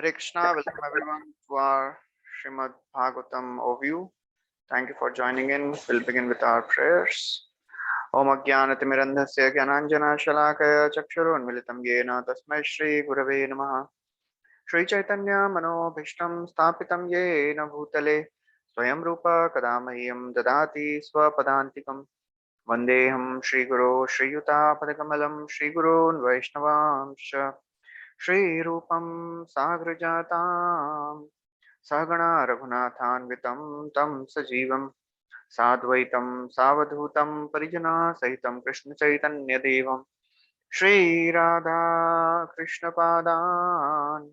Hare Krishna, welcome everyone to our Srimad Bhagavatam overview. Thank you for joining in. We'll begin with our prayers. Om Ajnanatimirandhasya Gyananjana Shalakaya Chakshurunmilitam Yena Tasmai Shri Gurave Namaha. Shri Chaitanya Manobhishtam Sthapitam Yena Bhutale Swayam Rupa Kadamahyam Dadati Swapadantikam Vandeham Shri Guru Shri Yuta Padakamalam Shri Gurun Vaishnavamsha Shri Rupam Sagrajatam Sagana Raghunathanvitam Tam Sajivam Sadvaitam Savadhutam Parijana Sahitam Krishna Chaitanya Devam Shri Radha Krishna Padan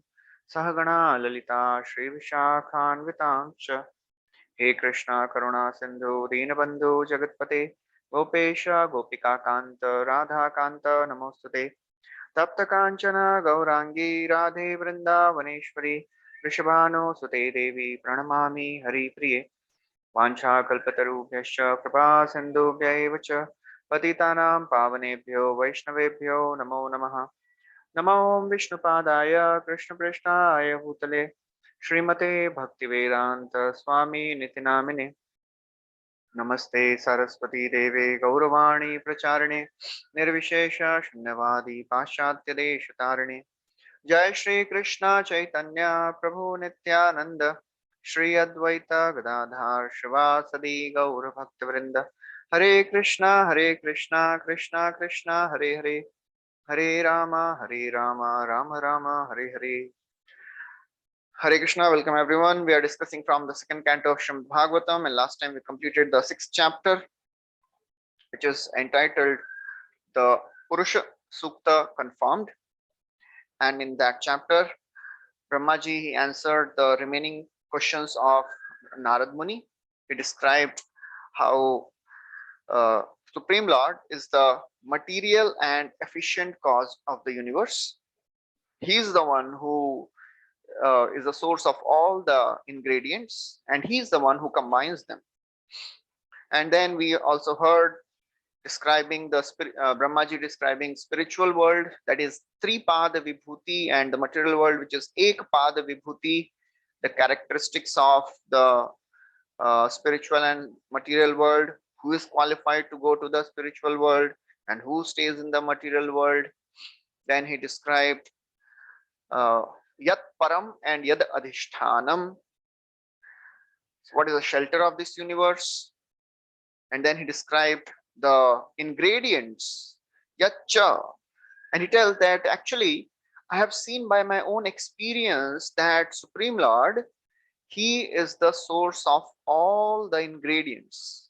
Sahagana Lalita Shri Vishakhanvitamcha He Krishna Karuna Sindhu Dinabandhu Jagatpate Gopesha Gopika Kanta Radha Kanta Namostute तप्त कांचन गौरांगी राधे वृंदावनेश्वरी वृषभानो सुते देवी प्रणमामि हरिप्रिये वाञ्छाकल्पतरुभ्यश्च कृपा सिन्धुभ्यैव च पतितानां पावनेभ्यो वैष्णवेभ्यो नमो नमः नमो विष्णुपादाय कृष्णपृष्ठाय भूतले श्रीमते भक्तिवेदान्त स्वामी नितिनामिने नमस्ते सरस्वती देवे गौरवाणी प्रचारिणे निर्विशेष शून्यवादी पाश्चात्य देश तारिणे जय श्री कृष्ण चैतन्य प्रभु नित्यानंद श्री अद्वैत गदाधार शिवासदि गौर भक्त वृंद हरे Krishna Krishna Krishna Hare Hare Hare Ram Ram Ram Hare Hare. Hare Krishna, welcome everyone. We are discussing from the second canto of Srimad Bhagavatam, and last time we completed the sixth chapter, which is entitled the Purusha Sukta Confirmed. And in that chapter, Brahmaji he answered the remaining questions of Narad Muni. He described how Supreme Lord is the material and efficient cause of the universe. He is the one who is the source of all the ingredients, and he is the one who combines them. And then we also heard describing the Brahmaji describing spiritual world, that is Tripada Vibhuti, and the material world, which is Ekpada Vibhuti, the characteristics of the spiritual and material world, who is qualified to go to the spiritual world and who stays in the material world. Then he described Yat Param and Yad Adhishthanam. So what is the shelter of this universe? And then he described the ingredients, Yatcha. And he tells that actually, I have seen by my own experience that Supreme Lord, he is the source of all the ingredients.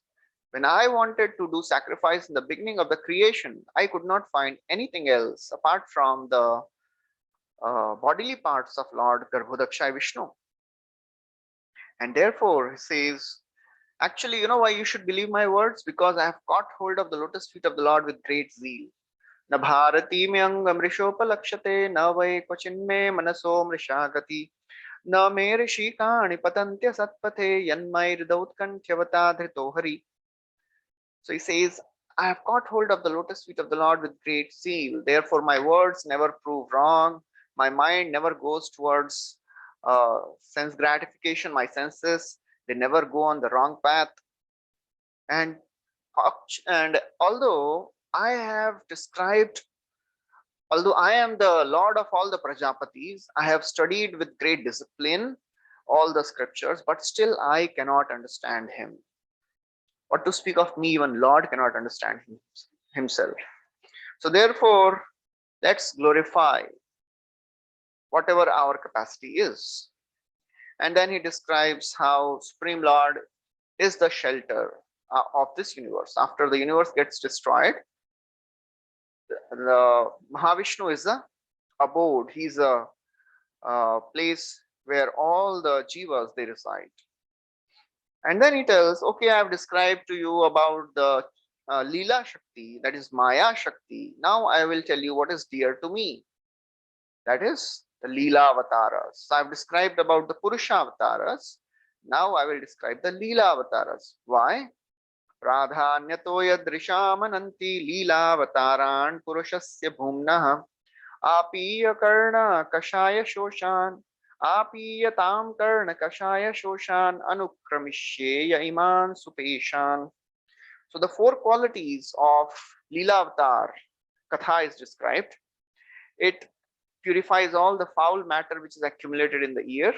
When I wanted to do sacrifice in the beginning of the creation, I could not find anything else apart from the bodily parts of Lord Garbhodakshay Vishnu. And therefore, he says, actually, you know why you should believe my words? Because I have caught hold of the lotus feet of the Lord with great zeal. Na bharati me angam rishopalakshate na vai kvachinme manaso mrishagati na me rishikani patantya satpathe yanmai hridautkanthyavata dhrito hari. So he says, I have caught hold of the lotus feet of the Lord with great zeal. Therefore, my words never prove wrong. My mind never goes towards sense gratification. My senses, they never go on the wrong path. And although I have described, although I am the Lord of all the Prajapatis, I have studied with great discipline all the scriptures, but still I cannot understand him. What to speak of me, even Lord cannot understand himself. So therefore, let's glorify whatever our capacity is. And then he describes how Supreme Lord is the shelter of this universe. After the universe gets destroyed, the Mahavishnu is the abode. He's a place where all the jivas they reside. And then he tells, okay, I have described to you about the Leela Shakti, that is Maya Shakti. Now I will tell you what is dear to me. That is the Leela Avataras. So I have described about the Purusha Avataras. Now I will describe the Leela Avataras. Why? Pradhanyato yadrishamananti Leela Avataran Purushasya Bhumnah Apiya Karna Kashaya Shoshan Apiyatam karna kashaya shoshan anukramishye iman supeshan. So the four qualities of Leela Avatar Katha is described. It purifies all the foul matter which is accumulated in the ear.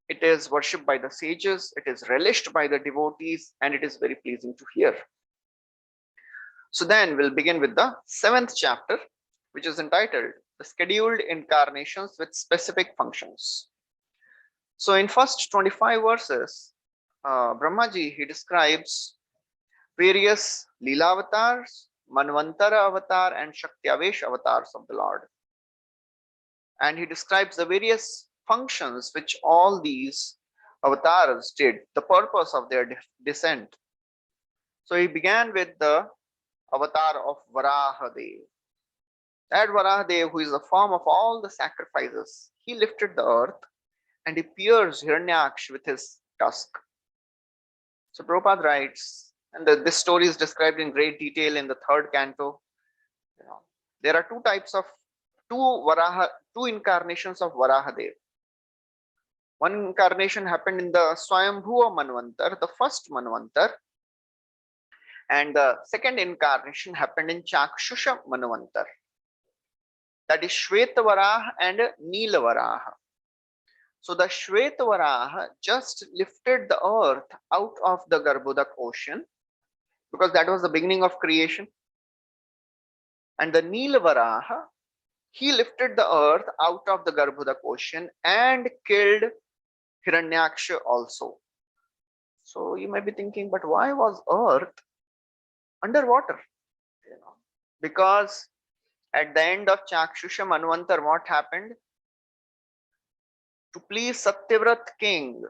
It is worshipped by the sages, it is relished by the devotees, and it is very pleasing to hear. So then we'll begin with the seventh chapter, which is entitled The Scheduled Incarnations with Specific Functions. So in first 25 verses, Brahmaji, he describes various Leela avatars, Manvantara avatar, and Shaktiavesh avatars of the Lord. And he describes the various functions which all these avatars did, the purpose of their descent. So he began with the avatar of Varahadev. That Varahadev, who is the form of all the sacrifices, he lifted the earth and he pierced Hiranyaksh with his tusk. So Prabhupada writes, and this story is described in great detail in the third canto. There are two incarnations of Varahadev. One incarnation happened in the Swayambhuva Manvantar, the first Manvantar, and the second incarnation happened in Chakshusha Manvantar. That is Shvetavaraha and Neelavaraha. So the Shvetavaraha just lifted the earth out of the Garbhodak ocean, because that was the beginning of creation. And the Neelavaraha, he lifted the earth out of the Garbhodak ocean and killed Hiranyaksha also. So you might be thinking, but why was earth underwater? Because at the end of Chakshusha Manvantar, what happened? To please Satyavrat king,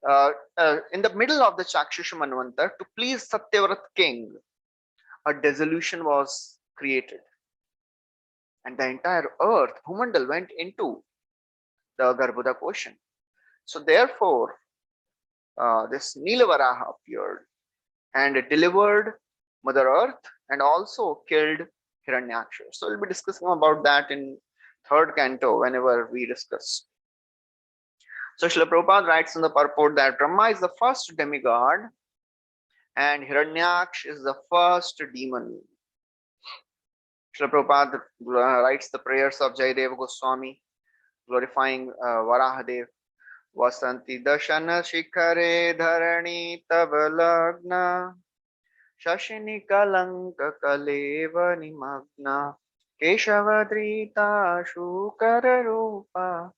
in the middle of the Chakshusha Manvantar, to please Satyavrat king, a dissolution was created. And the entire earth, Bhumandal, went into the Garbhodak ocean. So therefore, this Neelavaraha appeared and delivered Mother Earth and also killed Hiranyaksha. So we'll be discussing about that in third canto whenever we discuss. So Srila Prabhupada writes in the purport that Brahma is the first demigod and Hiranyaksha is the first demon. Srila Prabhupada writes the prayers of Jayadeva Goswami glorifying Varahadev. Vasanti dashana shikhare dharani tabalagna Shashini kalanka kaleva nimagna Keshavadrita shukara rupa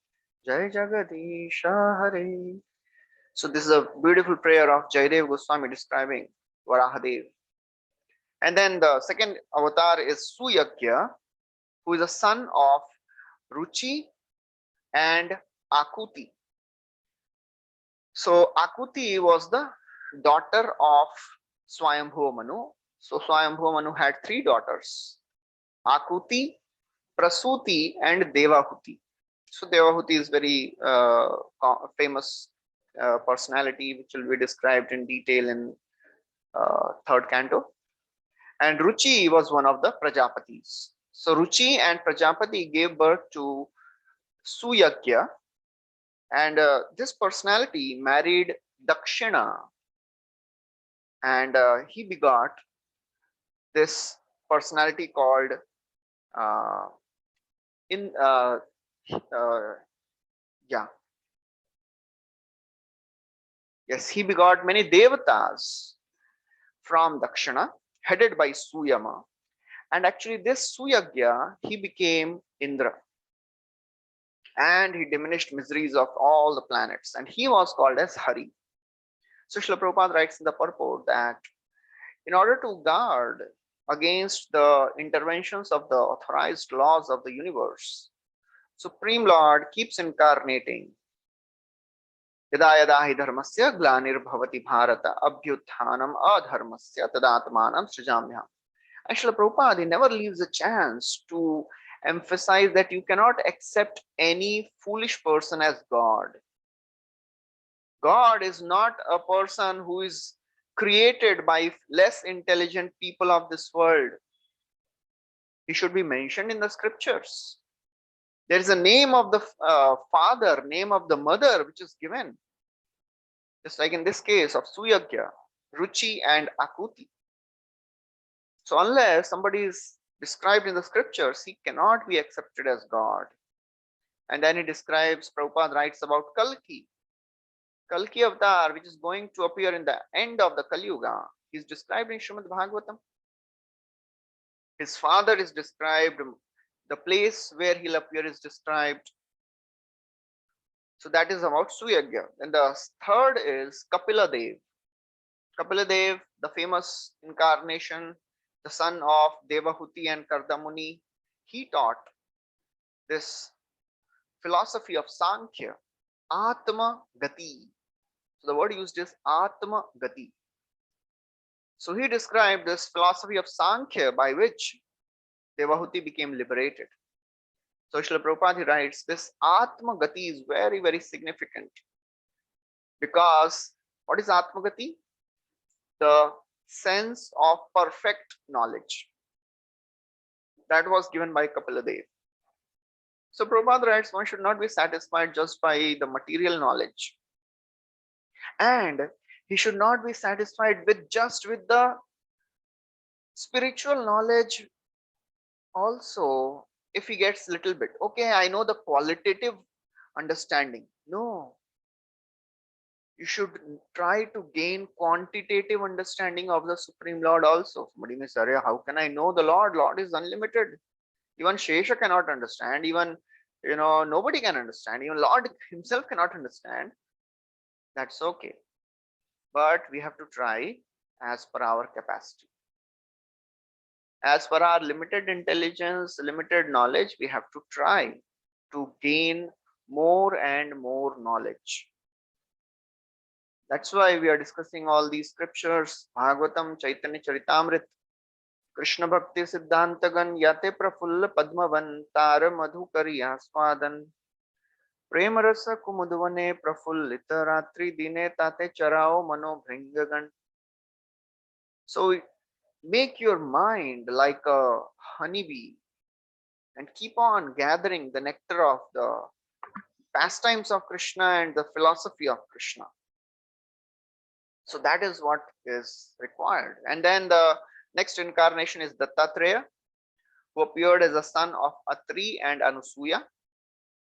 Jai Jagadisha Hare. So this is a beautiful prayer of Jayadev Goswami describing Varahadev. And then the second avatar is Suyagya, who is a son of Ruchi and Akuti. So Akuti was the daughter of Swayambhuva Manu. So Swayambhuva Manu had three daughters, Akuti, Prasuti and Devahuti. So Devahuti is very famous personality which will be described in detail in third canto. And Ruchi was one of the Prajapatis. So Ruchi and Prajapati gave birth to Suyagya, and this personality married Dakshina, and he begot this personality called he begot many devatas from Dakshina, headed by Suyama. And actually this Suyagya, he became Indra. And he diminished miseries of all the planets. And he was called as Hari. So Srila Prabhupada writes in the purport that in order to guard against the interventions of the authorized laws of the universe, Supreme Lord keeps incarnating. Yada yada hi dharmasya glanir-bhavati bharata abhyutthanam adharmasya tadatmanam srijamyam. And Srila Prabhupada, he never leaves a chance to emphasize that you cannot accept any foolish person as God. God is not a person who is created by less intelligent people of this world. He should be mentioned in the scriptures. There is a name of the father, name of the mother, which is given. Just like in this case of Suyagya, Ruchi and Akuti. So unless somebody is described in the scriptures, he cannot be accepted as God. And then he describes, Prabhupada writes about Kalki. Kalki avatar, which is going to appear in the end of the Kali Yuga, is described in Srimad Bhagavatam. His father is described, the place where he'll appear is described. So that is about Suyagya. And the third is Kapila Dev. Kapila Dev, the famous incarnation, the son of Devahuti and Kardamuni, he taught this philosophy of Sankhya, Atma Gati. So the word used is Atma Gati. So he described this philosophy of Sankhya by which Devahuti became liberated. So Srila Prabhupada writes, this Atma Gati is very, very significant. Because what is Atma Gati? The sense of perfect knowledge. That was given by Kapila Dev. So Prabhupada writes, one should not be satisfied just by the material knowledge. And he should not be satisfied with just with the spiritual knowledge also. If he gets little bit, okay, I know the qualitative understanding. No, you should try to gain quantitative understanding of the Supreme Lord also. Somebody may say, how can I know the Lord? Lord is unlimited. Even Shesha cannot understand. Even, nobody can understand. Even Lord himself cannot understand. That's okay. But we have to try as per our capacity. As per our limited intelligence, limited knowledge, we have to try to gain more and more knowledge. That's why we are discussing all these scriptures, Bhagavatam, Chaitanya Charitamrit, Krishna Bhakti Siddhantagan, Yate Prafulla Padmavan, Tara Madhukariya Swadan, Premarasa Kumudvane Prafullita Ratri Dine Tate Charao Mano Bringagan. So make your mind like a honeybee and keep on gathering the nectar of the pastimes of Krishna and the philosophy of Krishna. So that is what is required. And then the next incarnation is Dattatreya, who appeared as a son of Atri and Anusuya.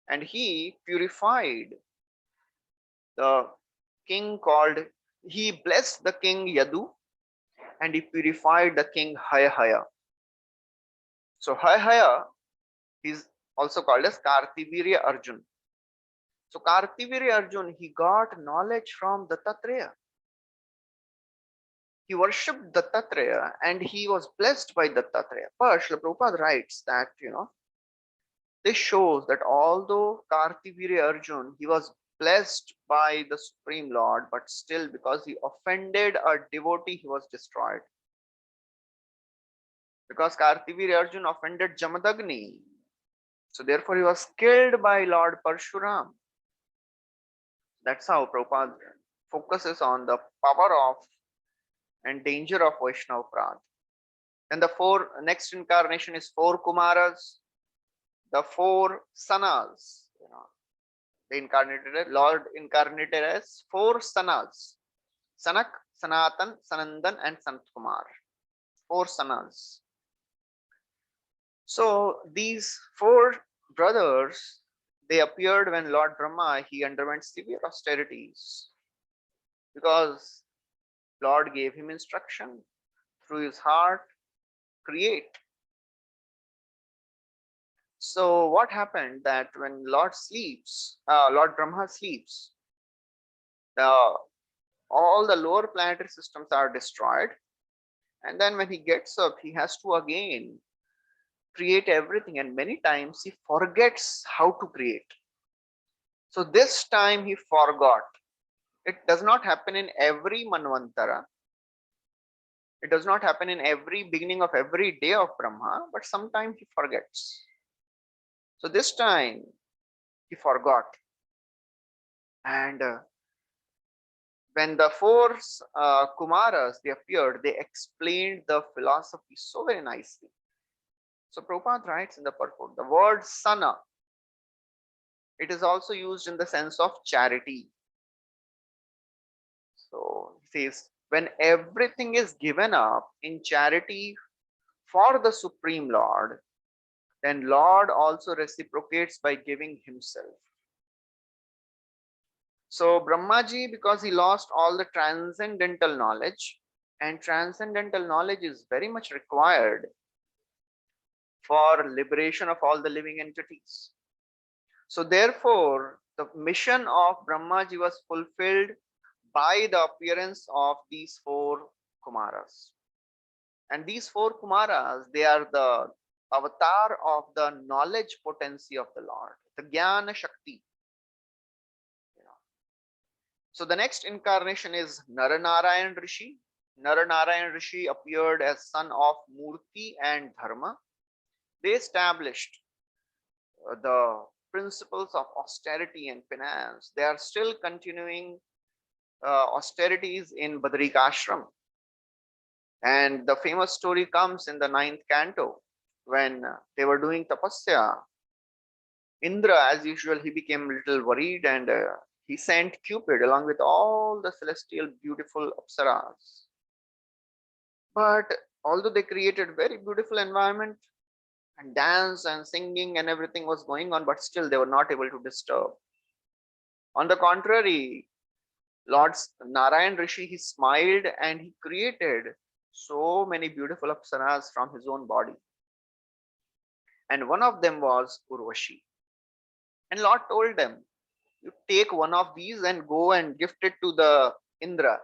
And he purified the king he blessed the king Yadu and he purified the king Hayahaya. So Hayahaya is also called as Kartivirya Arjun. So Kartivirya Arjun, he got knowledge from Dattatreya. He worshipped Dattatreya and he was blessed by Dattatreya. But Srila Prabhupada writes that, this shows that although Kartivirya Arjun, he was blessed by the Supreme Lord, but still because he offended a devotee, he was destroyed. Because Kartivirya Arjun offended Jamadagni. So therefore he was killed by Lord Parshuram. That's how Prabhupada focuses on the power of and danger of Vaishnava Prad. And the next incarnation is 4 Kumaras, the 4 Sanas. The incarnated Lord incarnated as 4 Sanas: Sanak, Sanatan, Sanandan, and Sant Kumar. 4 Sanas. So these 4 brothers, they appeared when Lord Brahma, he underwent severe austerities because Lord gave him instruction through his heart, create. So what happened that when Lord Brahma sleeps, all the lower planetary systems are destroyed. And then when he gets up, he has to again create everything. And many times he forgets how to create. So this time he forgot. It does not happen in every Manvantara. It does not happen in every beginning of every day of Brahma, but sometimes he forgets. So this time he forgot. And when the 4 Kumaras, they appeared, they explained the philosophy so very nicely. So Prabhupada writes in the purport, the word Sana, It is also used in the sense of charity. So he says, when everything is given up in charity for the Supreme Lord, then Lord also reciprocates by giving himself. So Brahmaji, because he lost all the transcendental knowledge, and transcendental knowledge is very much required for liberation of all the living entities. So therefore, the mission of Brahmaji was fulfilled by the appearance of these four Kumaras. And these four Kumaras, they are the avatar of the knowledge potency of the Lord, the Jnana Shakti. So the next incarnation is Naranarayan Rishi. Naranarayan Rishi appeared as son of Murti and Dharma. They established the principles of austerity and finance. They are still continuing austerities in Badrikashram. And the famous story comes in the 9th canto when they were doing tapasya. Indra, as usual, he became a little worried and he sent Cupid along with all the celestial beautiful apsaras. But although they created very beautiful environment and dance and singing and everything was going on, but still they were not able to disturb. On the contrary, Lord Narayan Rishi, he smiled and he created so many beautiful apsaras from his own body. And one of them was Urvashi. And Lord told them, you take one of these and go and gift it to the Indra.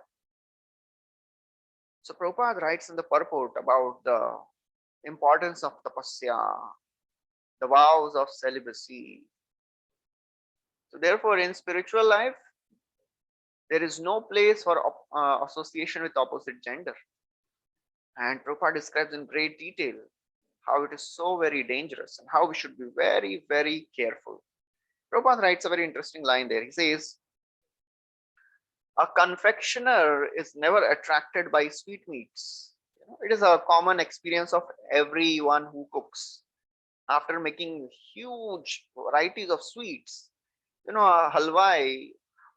So Prabhupada writes in the purport about the importance of tapasya, the vows of celibacy. So therefore, in spiritual life, there is no place for association with opposite gender. And Prabhupada describes in great detail how it is so very dangerous and how we should be very, very careful. Prabhupada writes a very interesting line there. He says, a confectioner is never attracted by sweetmeats. It is a common experience of everyone who cooks. After making huge varieties of sweets, a halwai,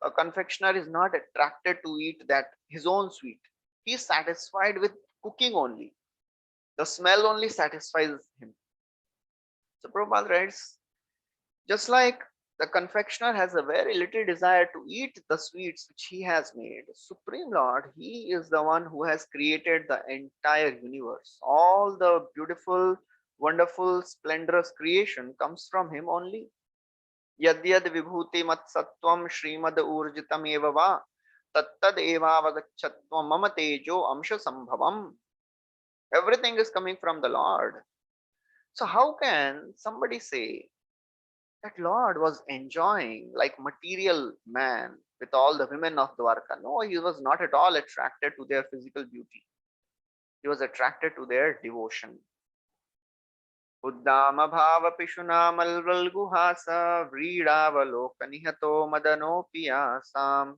a confectioner is not attracted to eat that his own sweet. He is satisfied with cooking only. The smell only satisfies him. So Prabhupada writes, just like the confectioner has a very little desire to eat the sweets which he has made, Supreme Lord, he is the one who has created the entire universe. All the beautiful, wonderful, splendorous creation comes from him only. Yadyad vibhuti mat sattvam Srimad urjitam eva va tattad evavagachatvam mama tejo amsha sambhavam. Everything is coming from the Lord. So how can somebody say that Lord was enjoying like material man with all the women of Dwarka? No, he was not at all attracted to their physical beauty. He was attracted to their devotion. Uddama bhava pishunamal guhasa vridavalokanihato madanopiyasam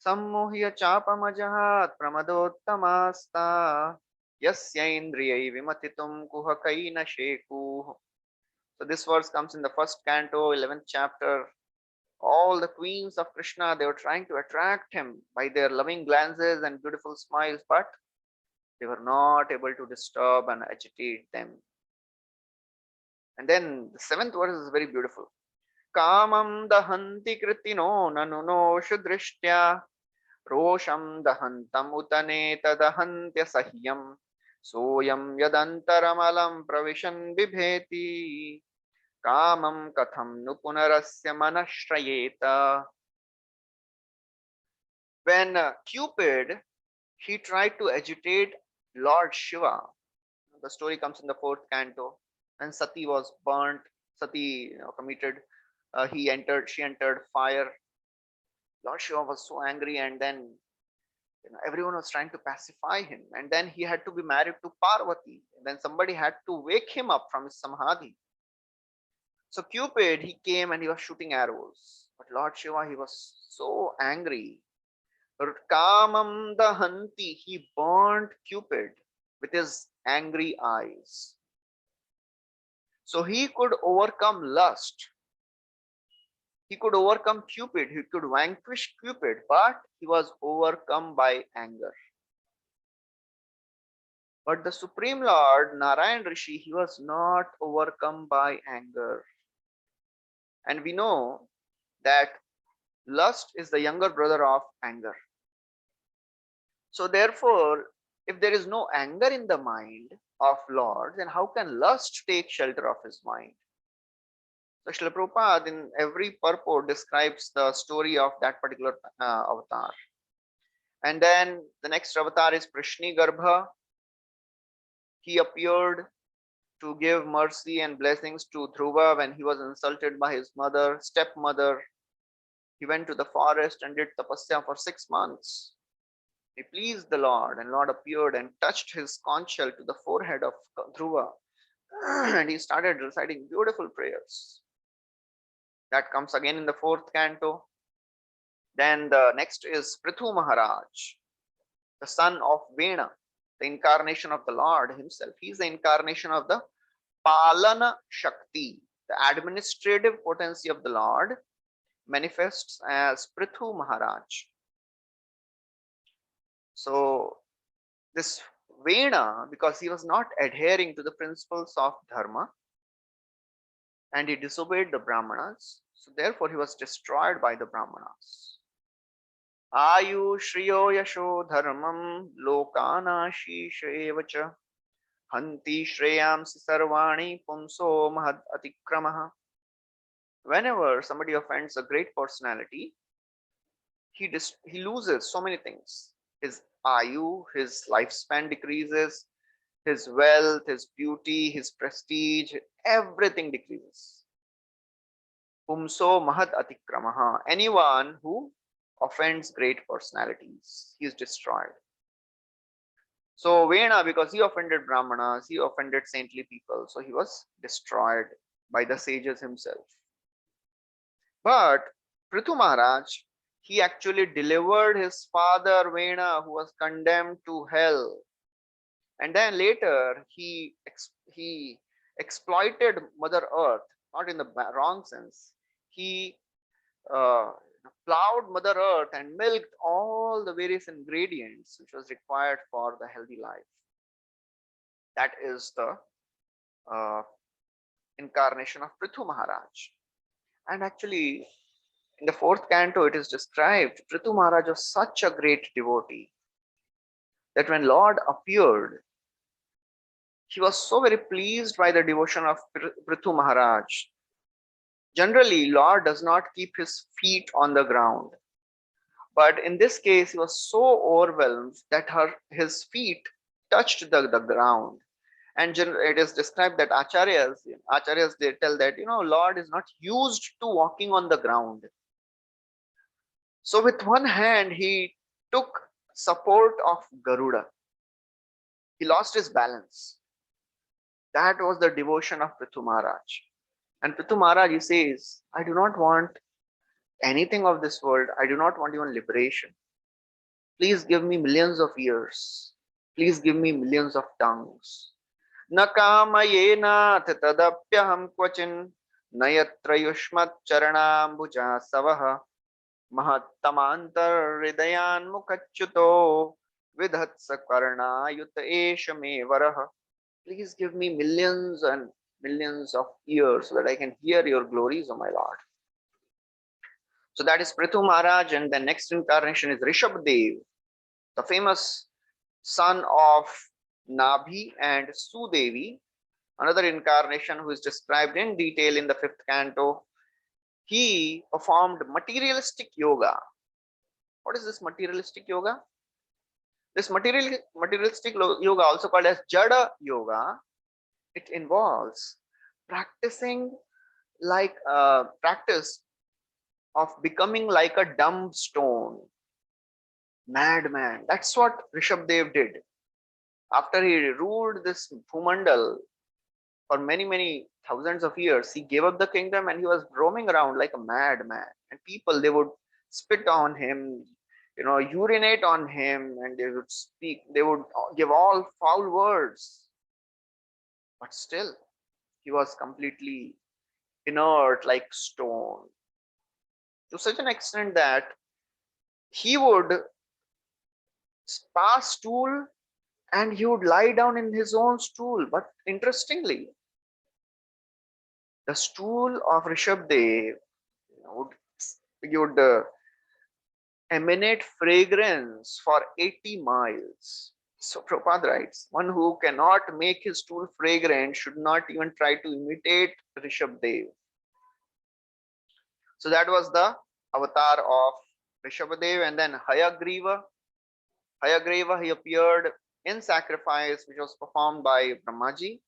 sammohya chapamajahat pramadottamasta yasya indriyai vimatitum kuhakaina sheku. So this verse comes in the 1st canto, 11th chapter. All the queens of Krishna, they were trying to attract him by their loving glances and beautiful smiles, but they were not able to disturb and agitate them. And then the 7th verse is very beautiful. Kamam dahanti kritino nanuno shudrishtya rosham dahantam utane tadahantya sahyam soyam yadantaramalam pravishan bibheti kamam katham nu punarasya manashrayeta. When Cupid, he tried to agitate Lord Shiva. The story comes in the 4th canto. And Sati was burnt. Sati committed, she entered fire. Lord Shiva was so angry, and then everyone was trying to pacify him. And then he had to be married to Parvati. And then somebody had to wake him up from his samadhi. So Cupid, he came and he was shooting arrows. But Lord Shiva, he was so angry. Kamam dahanti, he burned Cupid with his angry eyes. So he could overcome lust. He could overcome Cupid, he could vanquish Cupid, but he was overcome by anger. But the Supreme Lord, Narayan Rishi, he was not overcome by anger. And we know that lust is the younger brother of anger. So therefore, if there is no anger in the mind of Lord, then how can lust take shelter of his mind? So Srila Prabhupada in every purport describes the story of that particular avatar. And then the next avatar is Prishni Garbha. He appeared to give mercy and blessings to Dhruva when he was insulted by his mother, stepmother. He went to the forest and did tapasya for 6 months. He pleased the Lord, and Lord appeared and touched his conch shell to the forehead of Dhruva. And he started reciting beautiful prayers. That comes again in the 4th canto. Then the next is Prithu Maharaj, the son of Vena, the incarnation of the Lord himself. He is the incarnation of the Palana Shakti, the administrative potency of the Lord, manifests as Prithu Maharaj. So this Vena, because he was not adhering to the principles of Dharma and he disobeyed the Brahmanas, so therefore he was destroyed by the Brahmanas. Ayu Shriyo Yasho Dharmam Lokanashisha Evacha Hanti Shreyamsi Sarvani Pumso Mahad Atikramaha. Whenever somebody offends a great personality, he loses so many things. His ayu, his lifespan decreases, his wealth, his beauty, his prestige, everything decreases. Pumso Mahad Atikramaha. Anyone who offends great personalities, he is destroyed. So Vena, because he offended Brahmanas, he offended saintly people, so he was destroyed by the sages himself. But Prithu Maharaj, he actually delivered his father Vena, who was condemned to hell. And then later he exploited Mother Earth, not in the wrong sense. He plowed Mother Earth and milked all the various ingredients which was required for the healthy life. That is the incarnation of Prithu Maharaj. And actually, in the 4th canto, it is described Prithu Maharaj was such a great devotee that when Lord appeared, he was so very pleased by the devotion of Prithu Maharaj. Generally, Lord does not keep his feet on the ground. But in this case, he was so overwhelmed that his feet touched the ground. And it is described that acharyas, they tell that, Lord is not used to walking on the ground. So with one hand, he took support of Garuda. He lost his balance. That was the devotion of Prithu Maharaj. And Prithu Maharaj, he says, I do not want anything of this world. I do not want even liberation. Please give me millions of years. Please give me millions of tongues. Nakamayena tadapyaham kvachin nayatra yushmat charanambuja savaha mahattamantar hridayan mukhachuto vidhatsa karna yuta eshame varaha. Please give me millions and millions of years so that I can hear your glories, O my Lord. So that is Prithu Maharaj, and the next incarnation is Rishabdev, the famous son of Nabhi and Sudevi, another incarnation who is described in detail in the 5th canto. He performed materialistic yoga. What is this materialistic yoga? This materialistic yoga, also called as Jada yoga, it involves practicing like practice of becoming like a dumb stone, madman. That's what Rishabdev did. After he ruled this Bhumandal for many thousands of years, he gave up the kingdom and he was roaming around like a madman. And people, they would spit on him, urinate on him, and they would speak, they would give all foul words. But still, he was completely inert like stone. to such an extent that he would pass stool and he would lie down in his own stool. But interestingly, the stool of Rishabdev would emanate fragrance for 80 miles. So Prabhupada writes, one who cannot make his stool fragrant should not even try to imitate Rishabdev. So that was the avatar of Rishabdev. And then Hayagriva, he appeared in sacrifice which was performed by Brahmaji.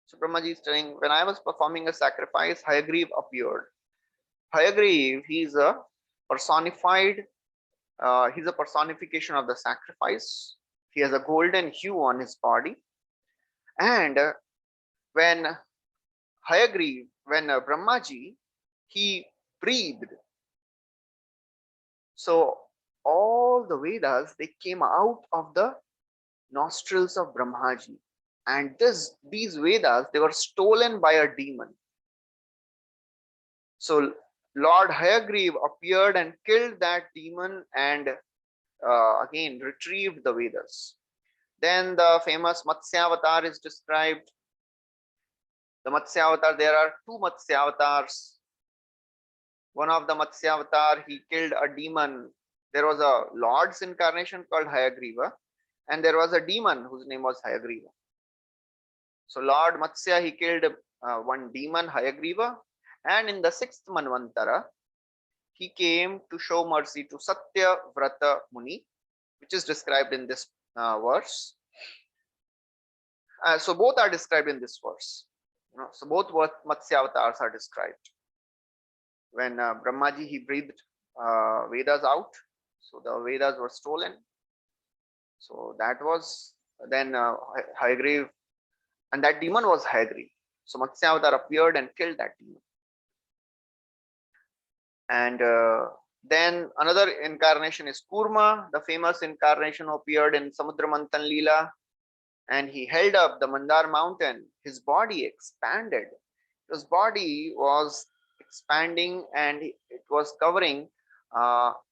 So Brahmaji is telling, when I was performing a sacrifice, Hayagriva appeared. Hayagriva, he's a personified, he's a personification of the sacrifice. He has a golden hue on his body. And when Hayagriva, when Brahmaji, he breathed, so all the Vedas, they came out of the nostrils of Brahmaji. And these Vedas, they were stolen by a demon. So Lord Hayagriva appeared and killed that demon and again retrieved the Vedas. Then the famous Matsya avatar is described. The Matsya avatar, there are two Matsya avatars. One of the Matsya avatar, he killed a demon. There was a Lord's incarnation called Hayagriva, and there was a demon whose name was Hayagriva. So Lord Matsya, he killed one demon, Hayagriva, and in the 6th Manvantara, he came to show mercy to Satya Vrata Muni, which is described in this verse. So both are described in this verse. So both Matsya avatars are described. When Brahmaji, he breathed Vedas out, so the Vedas were stolen. So that was then Hayagriva, and that demon was Hayagriva. So Matsya avatar appeared and killed that demon. And then another incarnation is Kurma, the famous incarnation who appeared in Samudra Manthan Leela, and he held up the Mandar mountain. His body expanded. His body was expanding and it was covering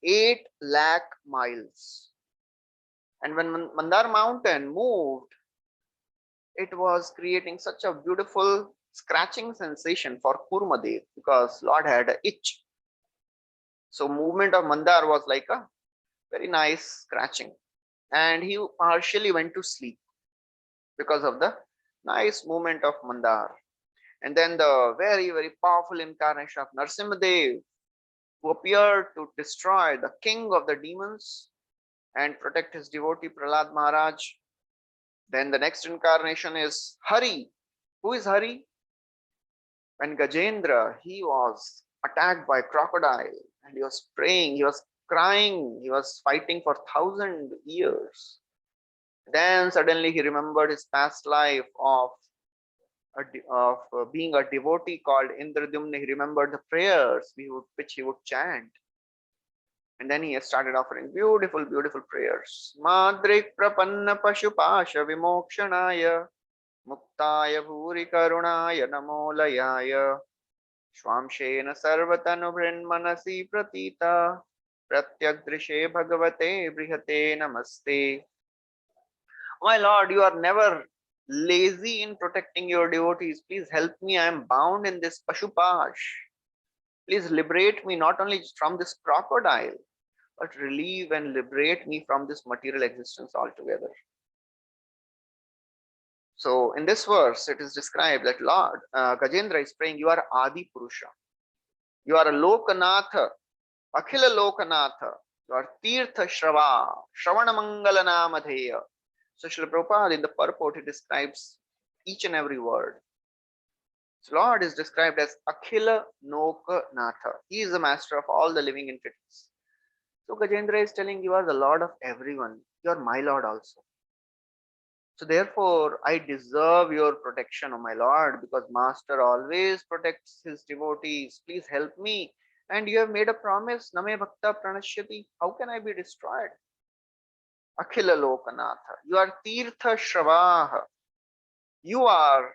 8 lakh miles. And when Mandar mountain moved, it was creating such a beautiful scratching sensation for Kurmadev because Lord had an itch. So movement of Mandar was like a very nice scratching, and he partially went to sleep because of the nice movement of Mandar. And then the very, very powerful incarnation of Narsimhadev, who appeared to destroy the king of the demons and protect his devotee Prahlad Maharaj. Then the next incarnation is Hari. Who is Hari? When Gajendra, he was attacked by crocodile and he was praying, he was crying, he was fighting for 1,000 years. Then suddenly he remembered his past life of being a devotee called Indradyumna. He remembered the prayers which he would chant. And then he started offering beautiful, beautiful prayers. Madrik prapanna pashupasha vimokshanaya muktaya bhuri karunaya namolayaya Shvamshena sarvatanu vrinmanasi pratita pratyagdrishe bhagavate brihate namaste. My Lord, you are never lazy in protecting your devotees. Please help me. I am bound in this Pashupash. Please liberate me not only from this crocodile, but relieve and liberate me from this material existence altogether. So in this verse, it is described that Lord Gajendra is praying, you are Adi Purusha. You are a Lokanatha, Akhila Lokanatha. You are Tirtha Shrava, Shravana Mangala Namadheya. So Srila Prabhupada in the purport, he describes each and every word. So Lord is described as Akhila Lokanatha. He is the master of all the living entities. So Gajendra is telling you are the Lord of everyone. You are my Lord also. So therefore, I deserve your protection, O my Lord, because Master always protects his devotees. Please help me. And you have made a promise, Name Bhakta Pranashyati. How can I be destroyed? Akhila Lokanatha. You are Tirtha Shravaha. You are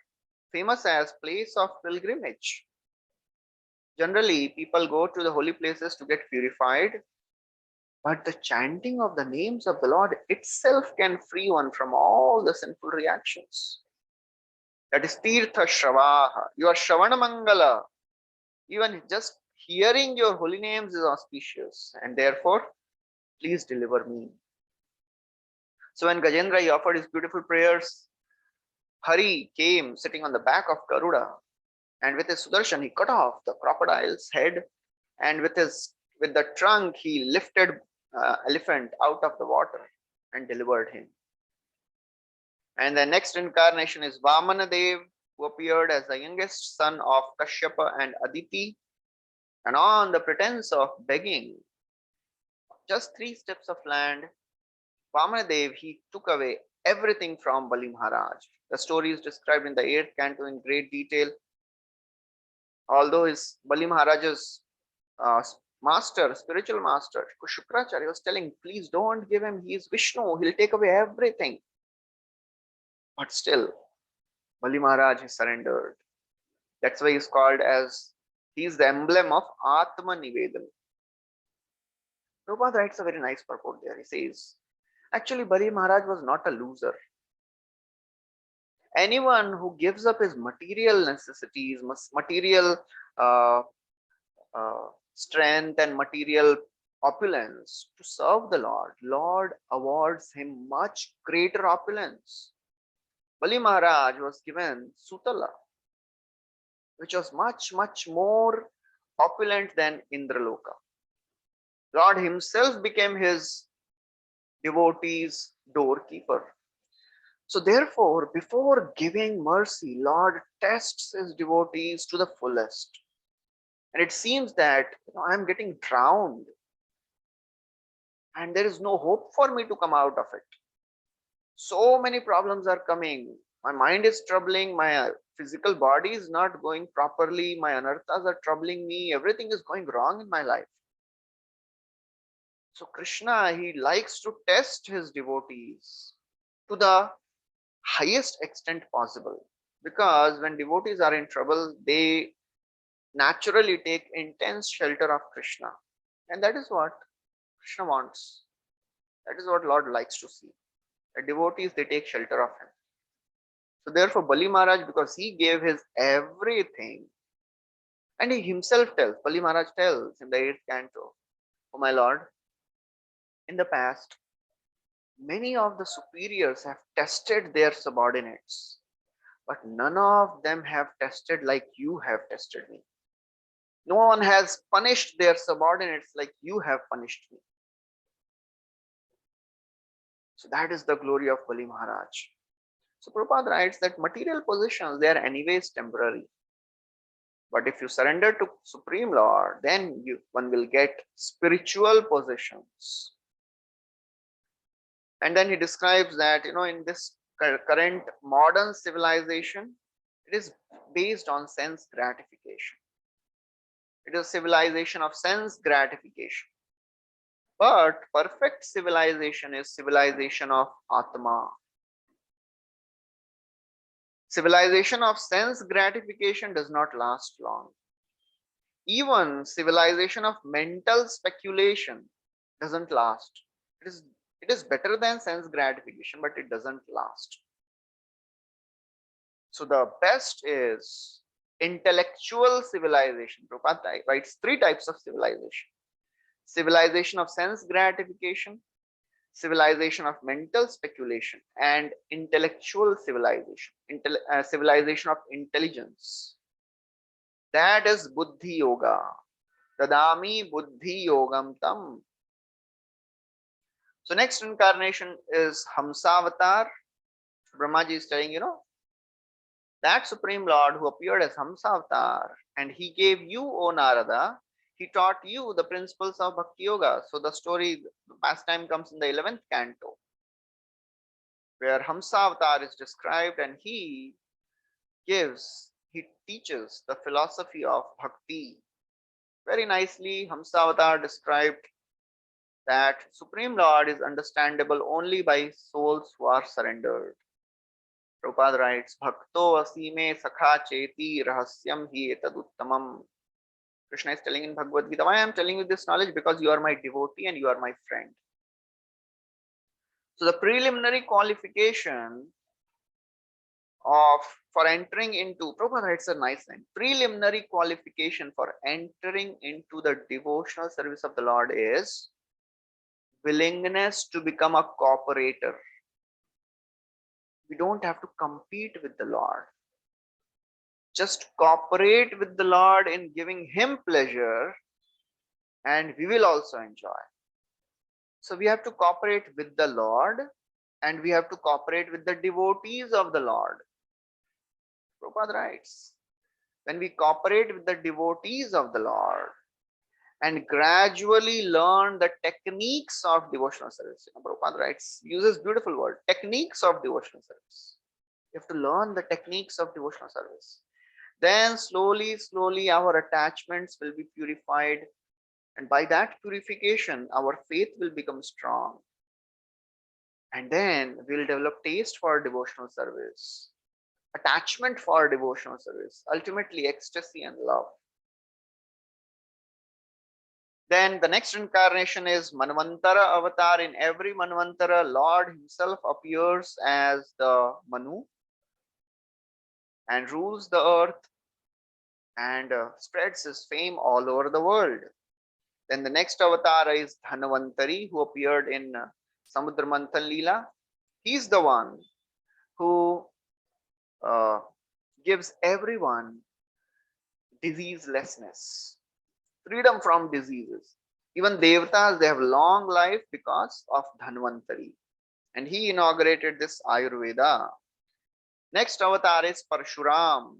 famous as place of pilgrimage. Generally, people go to the holy places to get purified, but the chanting of the names of the Lord itself can free one from all the sinful reactions. That is Tirtha Shravaha. You are Shravana Mangala. Even just hearing your holy names is auspicious, and therefore, please deliver me. So when Gajendra he offered his beautiful prayers, Hari came sitting on the back of Garuda, and with his Sudarshan he cut off the crocodile's head, and with the trunk he lifted elephant out of the water and delivered him. And the next incarnation is Vamana Dev, who appeared as the youngest son of Kashyapa and Aditi, and on the pretense of begging just 3 steps of land, Vamana Dev he took away everything from Bali Maharaj. The story is described in the 8th canto in great detail. Although his Bali Maharaj's master, spiritual master, Shukracharya was telling, please don't give him, he is Vishnu, he'll take away everything. But still, Bali Maharaj has surrendered. That's why he's called as, he is the emblem of Atma Nivedan. Prabhupada writes a very nice purport there. He says, actually, Bali Maharaj was not a loser. Anyone who gives up his material necessities, material strength and material opulence to serve the Lord, Lord awards him much greater opulence. Bali Maharaj was given Sutala, which was much more opulent than Indraloka. Lord himself became his devotees' doorkeeper. So therefore, before giving mercy, Lord tests his devotees to the fullest. And it seems that I am getting drowned and there is no hope for me to come out of it. So many problems are coming. My mind is troubling, my physical body is not going properly, my anarthas are troubling me, everything is going wrong in my life. So Krishna, he likes to test his devotees to the highest extent possible. Because when devotees are in trouble, they naturally take intense shelter of Krishna. And that is what Krishna wants. That is what Lord likes to see. The devotees, they take shelter of him. So therefore, Bali Maharaj, because he gave his everything, and he himself tells, Bali Maharaj tells in the 8th canto, oh my Lord, in the past, many of the superiors have tested their subordinates, but none of them have tested like you have tested me. No one has punished their subordinates like you have punished me. So that is the glory of Bali Maharaj. So Prabhupada writes that material possessions, they are anyways temporary. But if you surrender to Supreme Lord, then one will get spiritual possessions. And then he describes that, in this current modern civilization, it is based on sense gratification. It is a civilization of sense gratification. But perfect civilization is civilization of Atma. Civilization of sense gratification does not last long. Even civilization of mental speculation doesn't last. It is better than sense gratification, but it doesn't last. So the best is intellectual civilization. Prabhupada writes 3 types of civilization. Civilization of sense gratification, civilization of mental speculation, and intellectual civilization, civilization of intelligence. That is Buddhi Yoga. Dadami Buddhi Yogam Tam. So next incarnation is Hamsavatar. Brahmaji is telling, that Supreme Lord who appeared as Hamsavatar, and he gave you, O Narada, he taught you the principles of Bhakti Yoga. So the story, the pastime comes in the 11th canto, where Hamsavatar is described, and he teaches the philosophy of Bhakti. Very nicely, Hamsavatar described that Supreme Lord is understandable only by souls who are surrendered. Prabhupada writes, Bhakto asime sakha cheti rahasyam hi etaduttamam. Krishna is telling in Bhagavad Gita, why I am telling you this knowledge? Because you are my devotee and you are my friend. So the preliminary qualification of for entering into, Prabhupada writes a nice line, preliminary qualification for entering into the devotional service of the Lord is willingness to become a cooperator. We don't have to compete with the Lord. Just cooperate with the Lord in giving Him pleasure, and we will also enjoy. So we have to cooperate with the Lord, and we have to cooperate with the devotees of the Lord. Prabhupada writes, when we cooperate with the devotees of the Lord and gradually learn the techniques of devotional service, Prabhupada writes, uses beautiful word, techniques of devotional service. You have to learn the techniques of devotional service. Then slowly our attachments will be purified, and by that purification our faith will become strong, and then we'll develop taste for devotional service, attachment for devotional service, ultimately ecstasy and love. Then the next incarnation is Manvantara avatar. In every Manvantara, Lord Himself appears as the Manu and rules the earth and spreads His fame all over the world. Then the next avatar is Dhanvantari, who appeared in Samudra Manthan Leela. He's the one who gives everyone diseaselessness, freedom from diseases. Even Devatas, they have long life because of Dhanvantari. And he inaugurated this Ayurveda. Next avatar is Parshuram.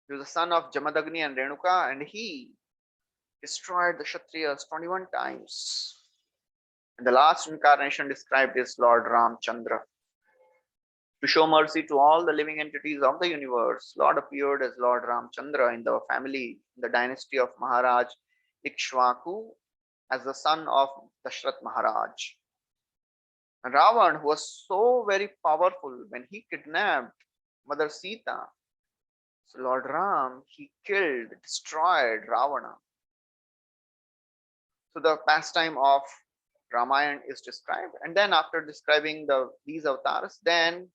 He was the son of Jamadagni and Renuka, and he destroyed the Kshatriyas 21 times. And the last incarnation described is Lord Ramchandra. To show mercy to all the living entities of the universe, Lord appeared as Lord Ramchandra in the family, in the dynasty of Maharaj Ikshvaku, as the son of Dashrath Maharaj. And Ravan, who was so very powerful, when he kidnapped Mother Sita, so Lord Ram, he killed, destroyed Ravana. So the pastime of Ramayana is described, and then after describing these avatars, then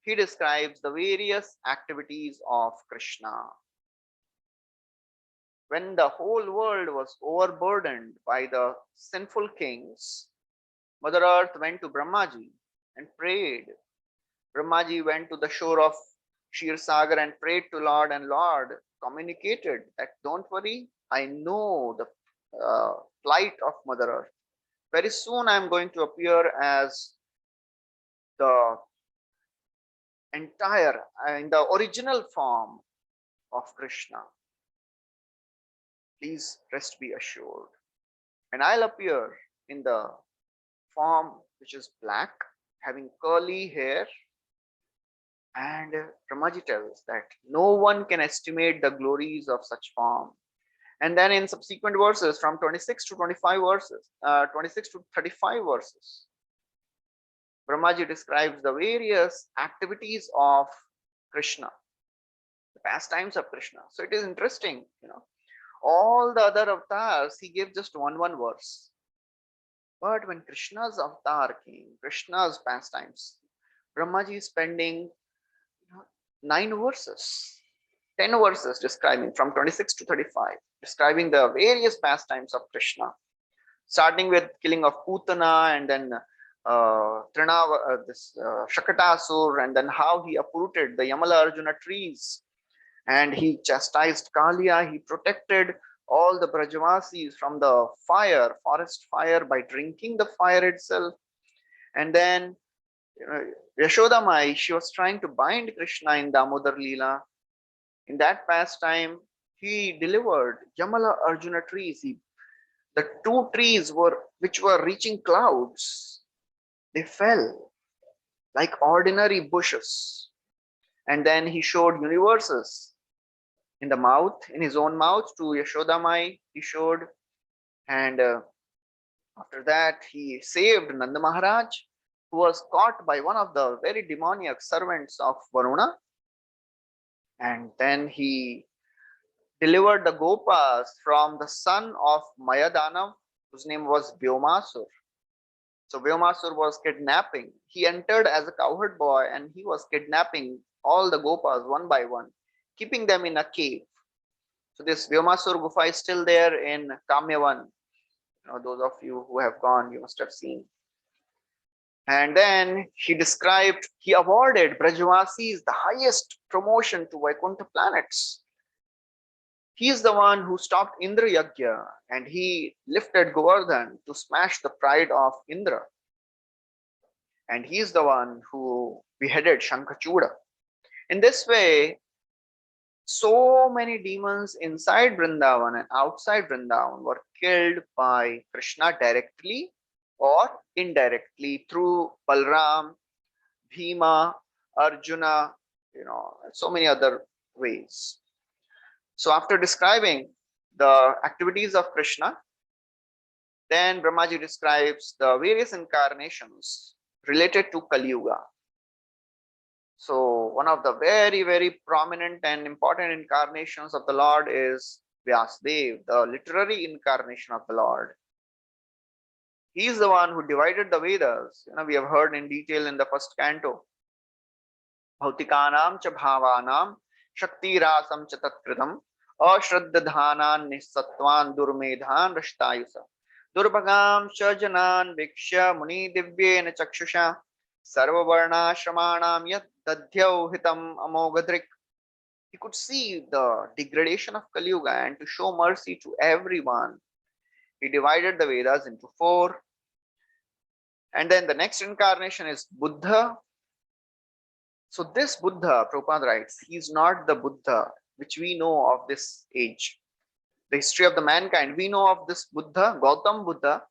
he describes the various activities of Krishna. When the whole world was overburdened by the sinful kings, Mother Earth went to Brahmaji and prayed. Brahmaji went to the shore of Shir Sagar and prayed to Lord, and Lord communicated that, don't worry, I know the plight of Mother Earth. Very soon I am going to appear as the entire, in the original form of Krishna. Please rest be assured. And I'll appear in the form which is black, having curly hair. And Brahmaji tells that no one can estimate the glories of such form. And then in subsequent verses, from 26 to 25 verses, 26 to 35 verses, Brahmaji describes the various activities of Krishna, the pastimes of Krishna. So it is interesting, all the other avatars, he gave just one verse. But when Krishna's avatar came, Krishna's pastimes, Brahmaji is spending 9 verses, 10 verses describing from 26 to 35, describing the various pastimes of Krishna, starting with killing of Putana, and then Shakatasur, and then how he uprooted the Yamala Arjuna trees, and he chastised Kaliya, he protected all the Brajavasis from the fire, forest fire, by drinking the fire itself. And then Yashoda Mai, she was trying to bind Krishna in Damodar Leela. In that pastime, he delivered Yamala Arjuna trees. The 2 trees which were reaching clouds, they fell like ordinary bushes. And then he showed universes in the mouth, in his own mouth, to Yashoda Mai, he showed. And after that, he saved Nanda Maharaj, who was caught by one of the very demoniac servants of Varuna. And then he delivered the Gopas from the son of Mayadanav, whose name was Vyomasur. So Vyomasur was kidnapping. He entered as a cowherd boy and he was kidnapping all the Gopas one by one, keeping them in a cave. So this Vyomasur Gufa is still there in Kamyavan. Those of you who have gone, you must have seen. And then he awarded Brajavasis the highest promotion to Vaikuntha planets. He is the one who stopped Indra Yagya and he lifted Govardhan to smash the pride of Indra. And he is the one who beheaded Shankachuda. In this way, so many demons inside Vrindavan and outside Vrindavan were killed by Krishna directly or indirectly through Balram, Bhima, Arjuna, so many other ways. So after describing the activities of Krishna, then Brahmaji describes the various incarnations related to Kali Yuga. So one of the very, very prominent and important incarnations of the Lord is Vyasadeva, the literary incarnation of the Lord. He is the one who divided the Vedas. We have heard in detail in the first canto. Bhautikanam cha bhavanam shakti rasam cha tatkritam ashraddadhanan nisatvan durmedhan rashtayusa durbhagam cha janan viksha muni divyena chakshusha sarvavarna shramanam yat dadhyau hitam amogadrik. He could see the degradation of Kali Yuga and to show mercy to everyone, he divided the Vedas into 4. And then the next incarnation is Buddha. So this Buddha, Prabhupada writes, he is not the Buddha which we know of this age. The history of the mankind, we know of this Buddha, Gautam Buddha.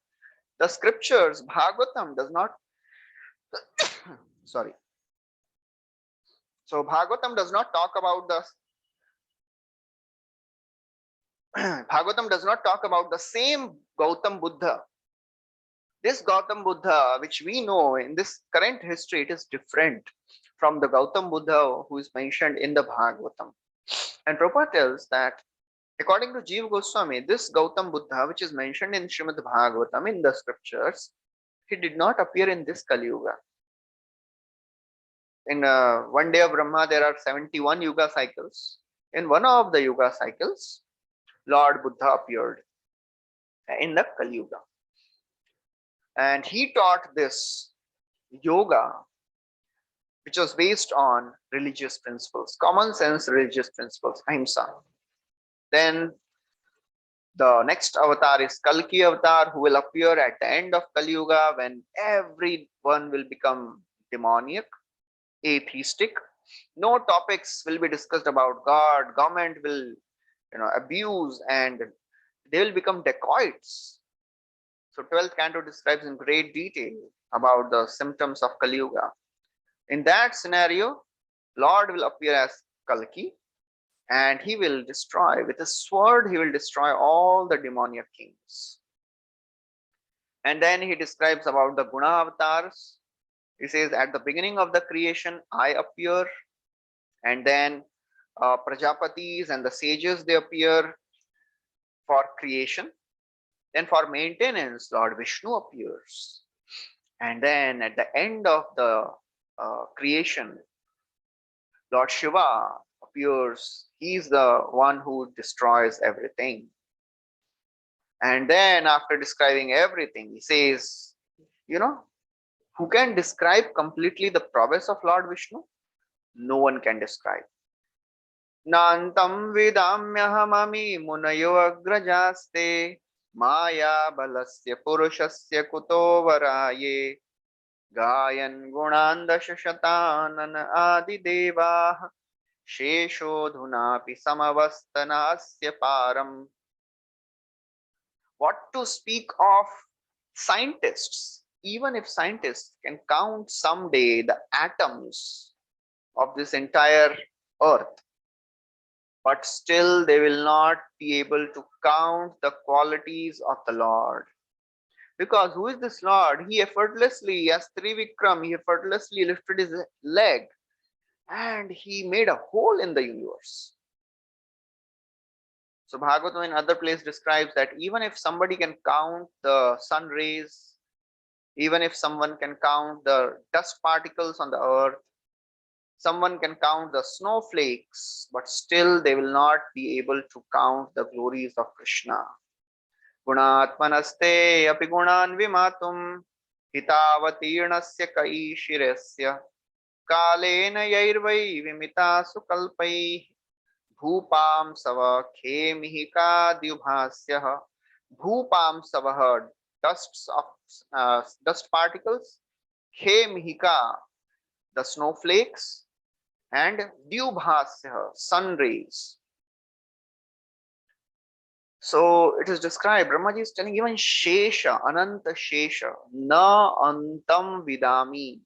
The scriptures, Bhagavatam does not, sorry. So Bhagavatam does not talk about Bhagavatam does not talk about the same Gautam Buddha. This Gautam Buddha, which we know in this current history, it is different from the Gautam Buddha who is mentioned in the Bhagavatam. And Prabhupada tells that according to Jiva Goswami, this Gautam Buddha, which is mentioned in Srimad Bhagavatam in the scriptures, he did not appear in this Kali Yuga. In one day of Brahma, there are 71 Yuga cycles. In one of the Yuga cycles, Lord Buddha appeared in the Kali Yuga. And he taught this yoga, which was based on religious principles, common sense religious principles, ahimsa. Then the next avatar is Kalki avatar, who will appear at the end of Kali Yuga when everyone will become demoniac, atheistic. No topics will be discussed about God. Government will, abuse, and they will become dacoits. So 12th canto describes in great detail about the symptoms of Kali Yuga. In that scenario, Lord will appear as Kalki and he will destroy, with a sword, he will destroy all the demoniac kings. And then he describes about the Guna avatars. He says, at the beginning of the creation, I appear. And then Prajapatis and the sages, they appear for creation. Then for maintenance, Lord Vishnu appears. And then at the end of the creation, Lord Shiva appears. He's the one who destroys everything. And then after describing everything, he says, who can describe completely the prowess of Lord Vishnu? No one can describe. Nantam vidamyahamami munayo agrajaste maya balasya purushasya kuto varaye gayan gunandasha shatanan adi devah sheshodhunapi samavastanasya param. What to speak of scientists? Even if scientists can count someday the atoms of this entire earth, but still they will not be able to count the qualities of the Lord. Because who is this Lord? He effortlessly, as Trivikram, he effortlessly lifted his leg and he made a hole in the universe. So Bhagavatam in other place describes that even if somebody can count the sun rays, even if someone can count the dust particles on the earth, someone can count the snowflakes, but still they will not be able to count the glories of Krishna. Gunatmanaste api gunan vimatum hitavatirnasya kaishirasya kalena yairvai vimita sukalpai bhupam sava khemihika dyubhasya. Bhupam sava, dusts of dust particles, khemihika, the snowflakes, and dyubhasya, sun rays. So it is described, Brahmaji is telling even Shesha, Ananta Shesha, Na Antam Vidami.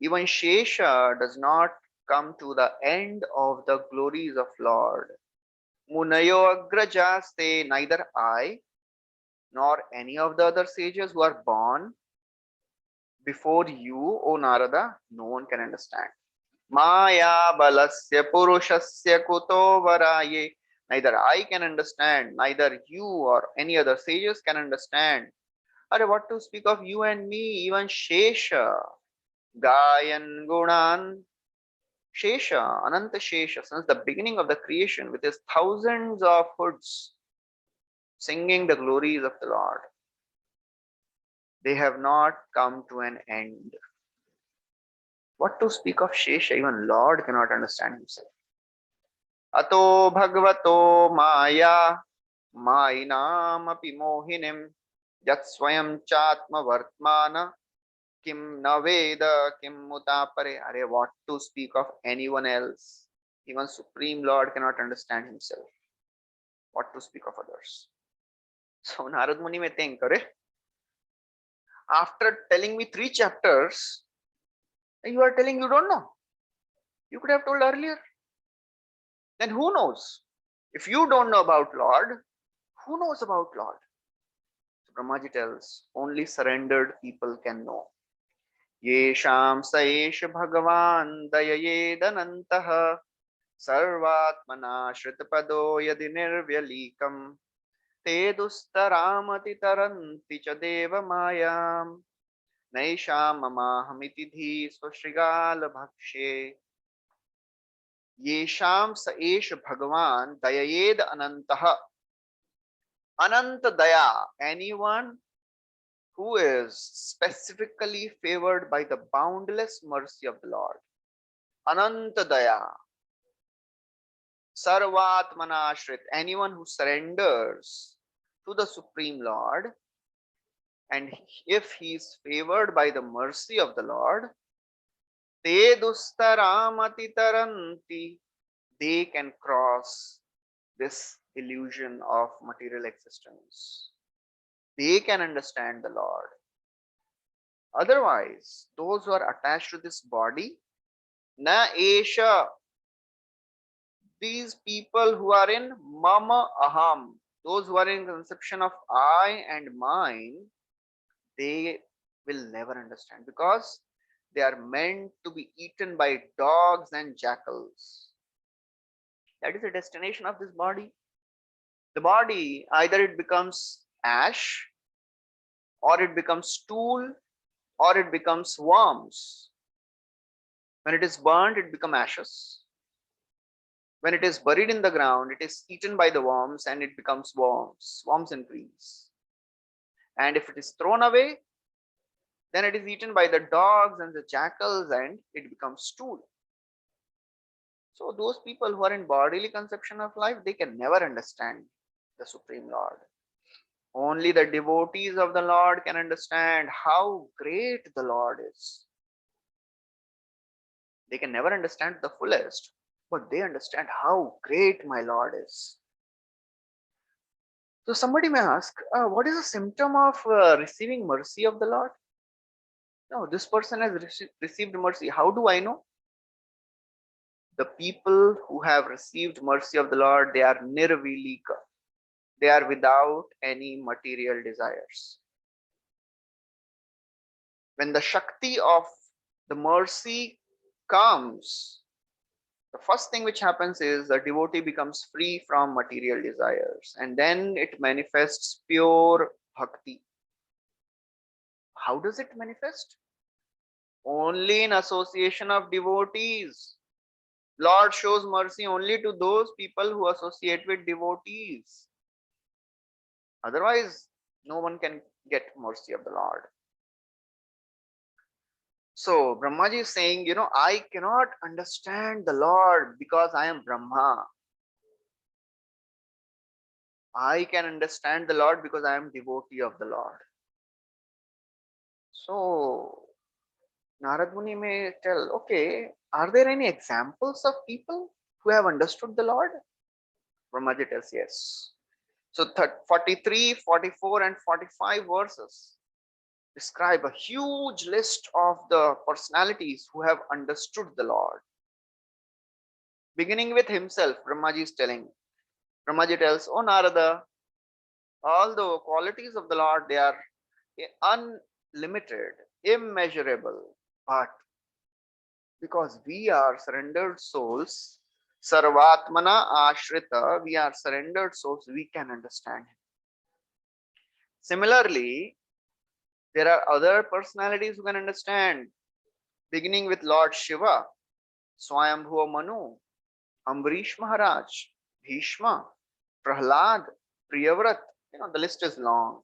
Even Shesha does not come to the end of the glories of Lord. Munayo Agrajaste, neither I nor any of the other sages who are born before you, O Narada, no one can understand. Maya balasya purushasya kuto varaye. Neither I can understand, neither you or any other sages can understand. Are what to speak of you and me, even Shesha, Gayan Gunan, Shesha, Ananta Shesha, since the beginning of the creation with his thousands of hoods, singing the glories of the Lord. They have not come to an end. What to speak of Shesha? Even Lord cannot understand himself. Ato Bhagavato Maya Mainamapi Mohinim Yat Swayam Chatma Vartmana Kim Naveda Kim Mutapare. Are what to speak of anyone else? Even Supreme Lord cannot understand himself. What to speak of others? So Narad Muni may think, after telling me 3 chapters, you are telling you don't know. You could have told earlier. Then who knows? If you don't know about Lord, who knows about Lord? So Brahmaji tells, only surrendered people can know. Yesham saesh bhagavan dayayedanantah sarvatmana shritapado yadi nirvyalikam te dustaramati taranti cha deva mayam naisham mamahamiti dhi swashrigal bhakshe. Yesham saesh bhagavan dayayed anantah. Ananta daya, anyone who is specifically favored by the boundless mercy of the Lord. Ananta daya. Sarvatmana ashrit, anyone who surrenders to the Supreme Lord, and if he is favored by the mercy of the Lord, te dustaramati taranti, they can cross this illusion of material existence. They can understand the Lord. Otherwise, those who are attached to this body, na esha, these people who are in mama aham, those who are in conception of I and mine, they will never understand because they are meant to be eaten by dogs and jackals. That is the destination of this body. The body, either it becomes ash, or it becomes stool, or it becomes worms. When it is burned, it becomes ashes. When it is buried in the ground, it is eaten by the worms and it becomes worms. Worms increase. And if it is thrown away, then it is eaten by the dogs and the jackals and it becomes stool. So those people who are in bodily conception of life, they can never understand the Supreme Lord. Only the devotees of the Lord can understand how great the Lord is. They can never understand the fullest, but they understand how great my Lord is. So somebody may ask, what is a symptom of receiving mercy of the Lord? No, this person has received mercy. How do I know? The people who have received mercy of the Lord, they are nirvilika. They are without any material desires. When the Shakti of the mercy comes, The first thing which happens is the devotee becomes free from material desires, and then it manifests pure bhakti. How does it manifest? Only in association of devotees. Lord shows mercy only to those people who associate with devotees. Otherwise, no one can get mercy of the Lord. So Brahmaji is saying, I cannot understand the Lord because I am Brahma. I can understand the Lord because I am devotee of the Lord. So Narad Muni may tell, okay, are there any examples of people who have understood the Lord? Brahmaji tells yes. So 43, 44 and 45 verses describe a huge list of the personalities who have understood the Lord. Beginning with himself, Brahmaji is telling. Brahmaji tells, oh Narada, all the qualities of the Lord, they are unlimited, immeasurable, but because we are surrendered souls, Sarvatmana Ashrita, we are surrendered souls, we can understand him. Similarly, there are other personalities who can understand, beginning with Lord Shiva, Swayambhuva Manu, Ambarish Maharaj, Bhishma, Prahlad, Priyavrat, the list is long.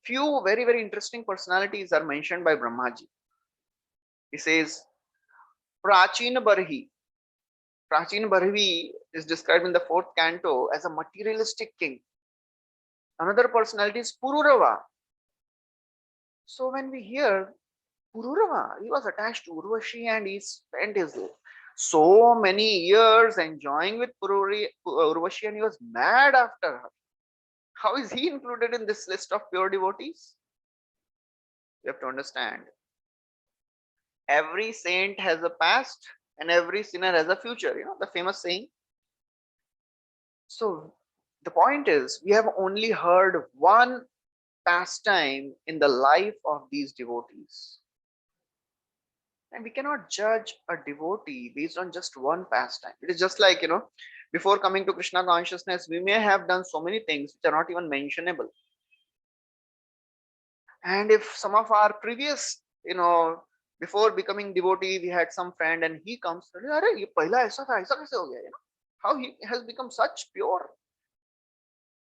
Few very, very interesting personalities are mentioned by Brahmaji. He says, Prachin Barhi. Prachin Barhi is described in the 4th canto as a materialistic king. Another personality is Pururava. So when we hear Pururava, he was attached to Urvashi and he spent his so many years enjoying with Urvashi and he was mad after her. How is he included in this list of pure devotees? You have to understand. Every saint has a past and every sinner has a future. The famous saying. So the point is, we have only heard one pastime in the life of these devotees. And we cannot judge a devotee based on just one pastime. It is just like, before coming to Krishna consciousness, we may have done so many things which are not even mentionable. And if some of our previous, before becoming devotee, we had some friend and he comes, how he has become such pure.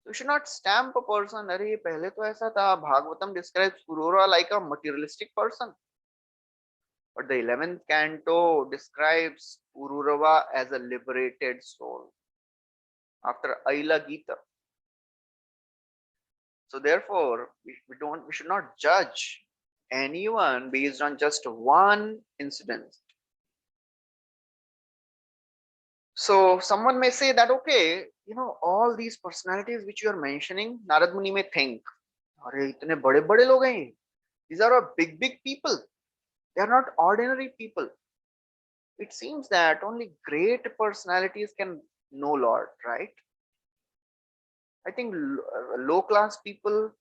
You should not stamp a person, Bhagavatam describes Purura like a materialistic person. But the 11th canto describes Pururava as a liberated soul after Aila Gita. So therefore, we should not judge anyone based on just one incident. So someone may say that, okay, all these personalities which you are mentioning, Narad Muni may think, itne bade bade log hain. These are big, big people. They are not ordinary people. It seems that only great personalities can know Lord, right? I think low class people,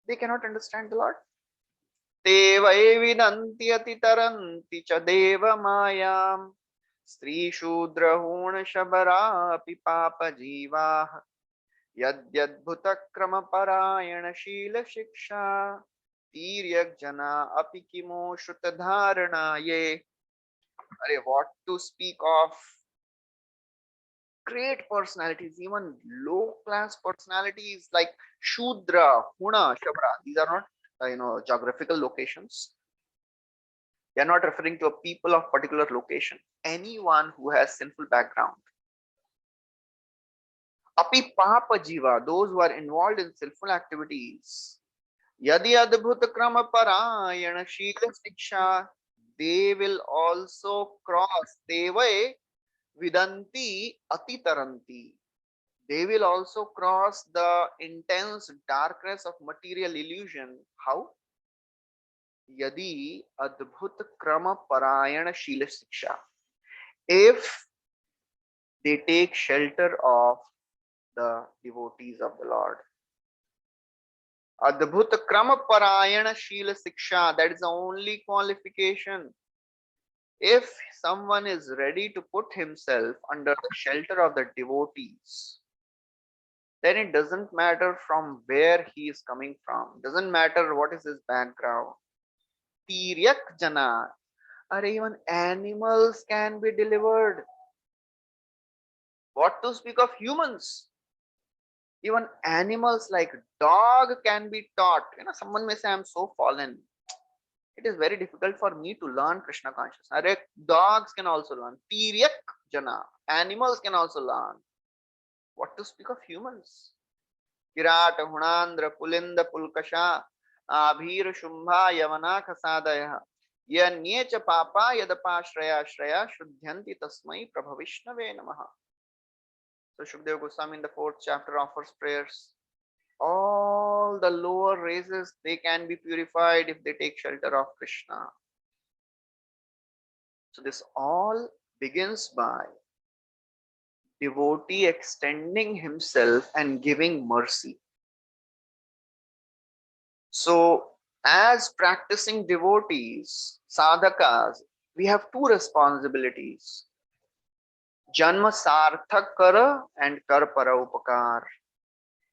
they cannot understand the Lord. Te vai vidanti atitaranti cha deva mayam Stri Shudra Huna Shabara api Papa Jiva Yadyadbhuta Krama Parayana Shila Shiksha Tiryak Jana api Kimo Shrutadharana Ye. What to speak of great personalities, even low class personalities like Shudra, Huna, Shabra. These are not, geographical locations. They are not referring to a people of particular location. Anyone who has sinful background. Api Papa Jiva, those who are involved in sinful activities. Yadi Adbhuta Krama Parayana Shila Siksha, they will also cross. Devai Vidanti Atitaranti. They will also cross the intense darkness of material illusion. How? Yadi Adbhut Krama Parayana Shila Siksha. If they take shelter of the devotees of the Lord. Adbhut Krama Parayana Shila Siksha, that is the only qualification. If someone is ready to put himself under the shelter of the devotees, then it doesn't matter from where he is coming from, doesn't matter what is his background. Tiryak jana, or even animals can be delivered. What to speak of humans? Even animals like dog can be taught. Someone may say, I'm so fallen. It is very difficult for me to learn Krishna consciousness. Dogs can also learn. Tiryak jana. Animals can also learn. What to speak of humans? Kirat, Hunandra, Pulinda, Pulkasha, Abhir, Shumbha, Yavana, Kasadaya. Yanyecha Papa, Yadapa, Shraya, Shraya, Shuddhyanti Tasmai, Prabhavishnave Namaha. So Shukdev Goswami in the 4th chapter offers prayers. All the lower races, they can be purified if they take shelter of Krishna. So this all begins by devotee extending himself and giving mercy. So as practicing devotees, sadhakas, we have two responsibilities. Janma sarthak kara and kar para upakar.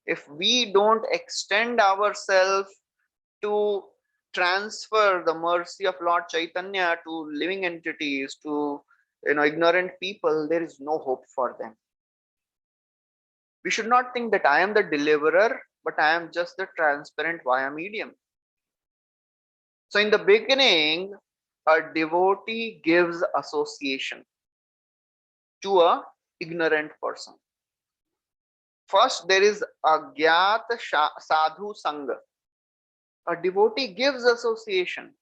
If we don't extend ourselves to transfer the mercy of Lord Chaitanya to living entities, to ignorant people, there is no hope for them. We should not think that I am the deliverer, but I am just the transparent via medium. So in the beginning, a devotee gives association to a ignorant person. First, there is Agyat Sadhu Sangha. A devotee gives association.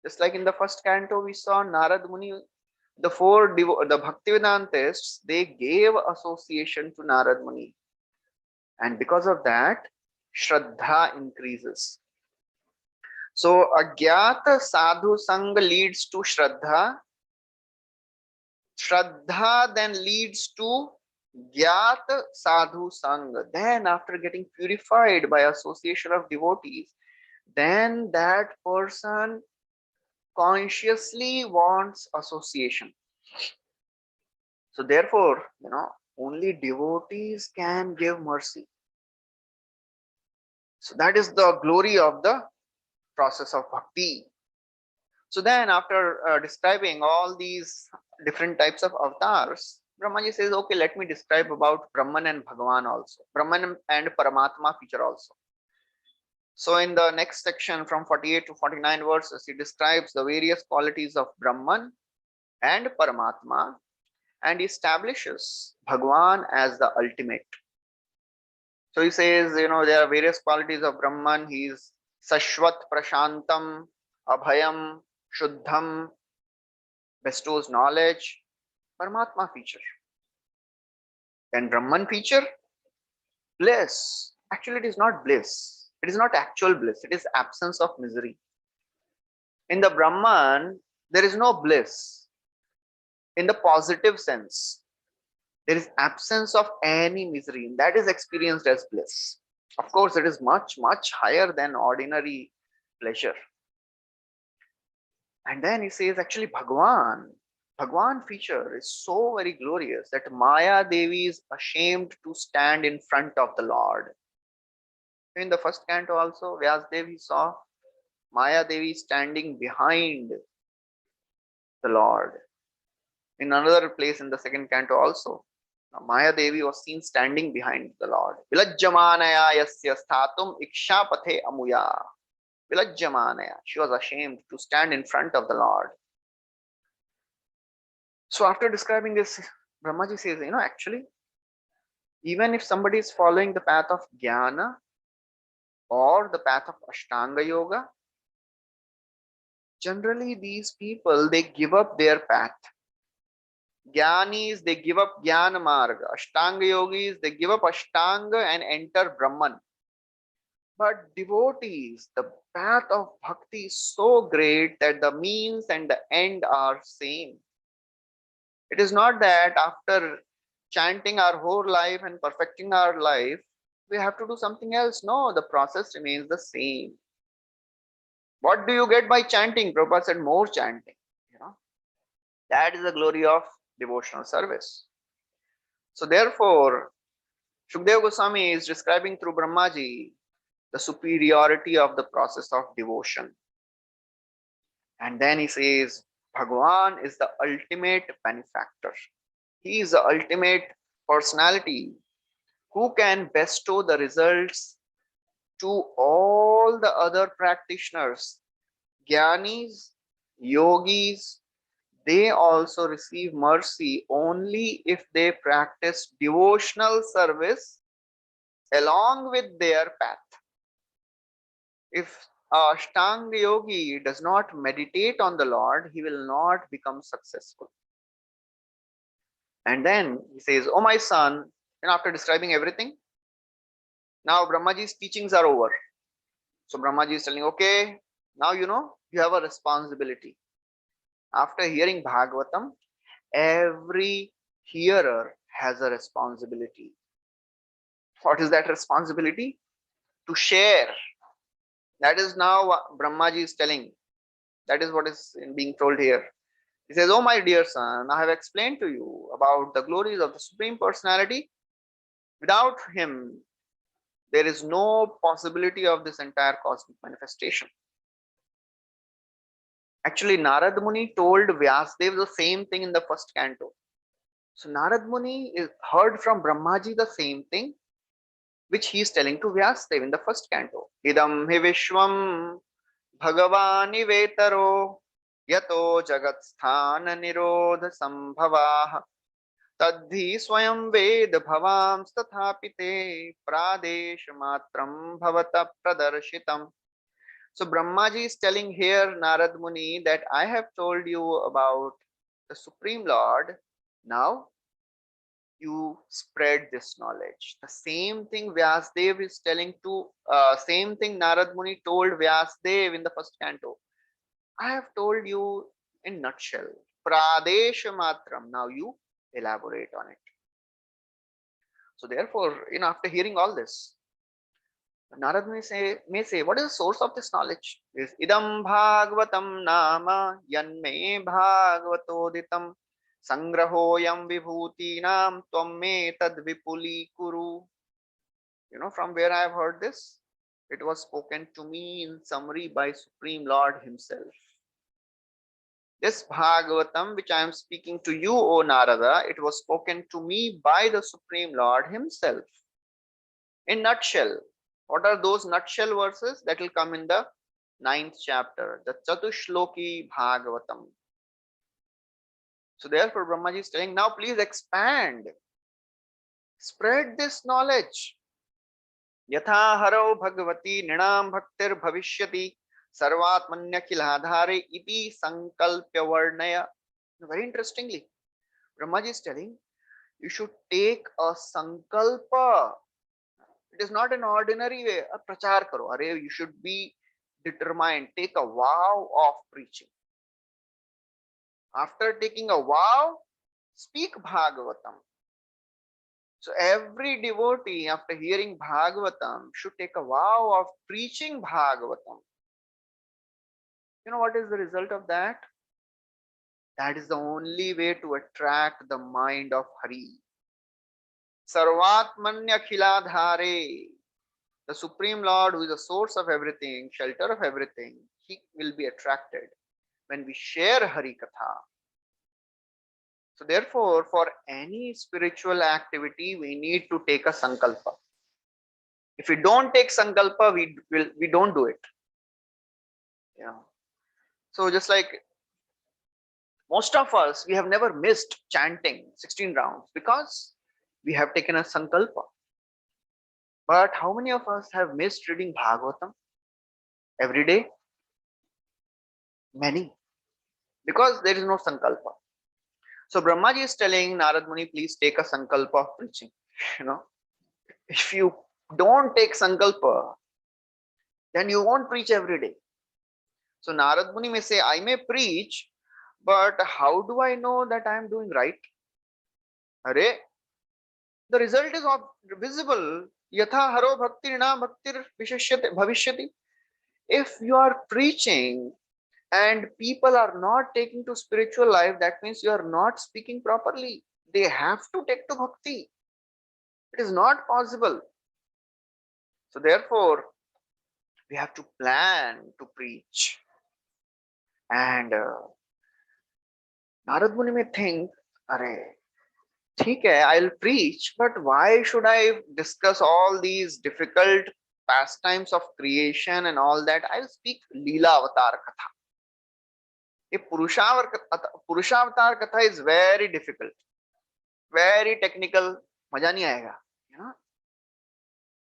Just like in the first canto, we saw Narad Muni, the Bhaktivedantists, they gave association to Narad Muni. And because of that, Shraddha increases. So, Agyata Sadhu Sangha leads to Shraddha. Shraddha then leads to Gyat Sadhu Sangha. Then, after getting purified by association of devotees, then that person consciously wants association. So therefore, only devotees can give mercy. So that is the glory of the process of bhakti. So then after describing all these different types of avatars, Brahmaji says, okay, let me describe about Brahman and Bhagavan also. Brahman and Paramatma feature also. So in the next section from 48 to 49 verses, he describes the various qualities of Brahman and Paramatma and establishes Bhagavan as the ultimate. So he says, there are various qualities of Brahman. He is Sashvat Prashantam, Abhayam, Shuddham, bestows knowledge. Paramatma feature. And Brahman feature, bliss. Actually, it is not bliss. It is not actual bliss. It is absence of misery. In the Brahman, there is no bliss in the positive sense. There is absence of any misery, and that is experienced as bliss. Of course, it is much, much higher than ordinary pleasure. And then he says, actually, Bhagwan feature is so very glorious that Maya Devi is ashamed to stand in front of the Lord. In the first canto also, Vyasdev saw Maya Devi standing behind the Lord. In another place in the second canto also, Maya Devi was seen standing behind the Lord. Vilajjamanaya yasya sthatum ikshapathe amuya. Vilajjamanaya. She was ashamed to stand in front of the Lord. So after describing this, Brahmaji says, actually, even if somebody is following the path of Jnana or the path of Ashtanga Yoga, generally these people, they give up their path. Jnanis, they give up Jnana Marga. Ashtanga Yogis, they give up Ashtanga and enter Brahman. But devotees, the path of bhakti is so great that the means and the end are same. It is not that after chanting our whole life and perfecting our life, we have to do something else. No, the process remains the same. What do you get by chanting? Prabhupada said more chanting. That is the glory of devotional service. So therefore, Shukdev Goswami is describing through Brahmaji the superiority of the process of devotion. And then he says, Bhagavan is the ultimate benefactor. He is the ultimate personality who can bestow the results to all the other practitioners, Gyanis, Yogis. They also receive mercy only if they practice devotional service along with their path. If a Ashtanga yogi does not meditate on the Lord, he will not become successful. And then he says, Oh, my son, and after describing everything, now Brahmaji's teachings are over. So Brahmaji is telling, okay, now you have a responsibility. After hearing Bhagavatam, every hearer has a responsibility. What is that responsibility? To share. That is now what Brahmaji is telling. That is what is being told here. He says, Oh, my dear son, I have explained to you about the glories of the Supreme Personality. Without him, there is no possibility of this entire cosmic manifestation. Actually, Narad Muni told Vyasdev the same thing in the first canto. So Narad Muni heard from Brahmaji the same thing which he is telling to Vyasdev in the first canto. Idam hi vishwam bhagavani vetaro yato jagat sthana nirodha sambhavah tadhi swayam ved bhavam stathapite pradesh matram bhavata pradarshitam. So Brahmaji is telling here Narad Muni that I have told you about the Supreme Lord. Now you spread this knowledge. The same thing Vyasdev is telling to, same thing Narad Muni told Vyasdev in the first canto. I have told you in nutshell. Pradesh matram. Now you elaborate on it. So therefore, after hearing all this, Narad may say, what is the source of this knowledge? Is idam bhagavatam nama yanme bhagavatoditam sangrahoyam vibhutinam tvam me tad vipuli kuru. From where I have heard this? It was spoken to me in summary by Supreme Lord himself. This Bhagavatam which I am speaking to you, O Narada, it was spoken to me by the Supreme Lord himself. In nutshell, what are those nutshell verses? That will come in the 9th chapter, the Chatushloki Bhagavatam. So therefore Brahmaji is telling, now please expand. Spread this knowledge. Yatha haro bhagavati ninam bhaktir bhavishyati sarvatmanya kiladhare iti sankalpya varnaya. Very interestingly, Brahmaji is telling, you should take a sankalpa. It is not an ordinary way. A prachar karo. Are you should be determined. Take a vow of preaching. After taking a vow, speak Bhagavatam. So every devotee, after hearing Bhagavatam, should take a vow of preaching Bhagavatam. You know what is the result of that? That is the only way to attract the mind of Hari. Sarvatmanya khiladhare. The Supreme Lord, who is the source of everything, shelter of everything, he will be attracted when we share Hari Katha. So therefore, for any spiritual activity, we need to take a sankalpa. If we don't take sankalpa, we don't do it. Yeah. So just like most of us, we have never missed chanting 16 rounds because we have taken a sankalpa. But how many of us have missed reading Bhagavatam every day? Many. Because there is no sankalpa. So Brahmaji is telling Narad Muni, please take a sankalpa of preaching. If you don't take sankalpa, then you won't preach every day. So Narad Muni may say, I may preach, but how do I know that I am doing right? Arey, the result is visible. Yatha haro bhakti na bhaktir vishishyate bhavishyati. If you are preaching and people are not taking to spiritual life, that means you are not speaking properly. They have to take to bhakti. It is not possible. So therefore, we have to plan to preach. And Narad Muni may think, Arey, ठीक है, I'll preach, but why should I discuss all these difficult pastimes of creation and all that? I'll speak Leela Avatar Katha. A Purushaavatar Katha is very difficult, very technical, मजा नहीं आएगा, you know.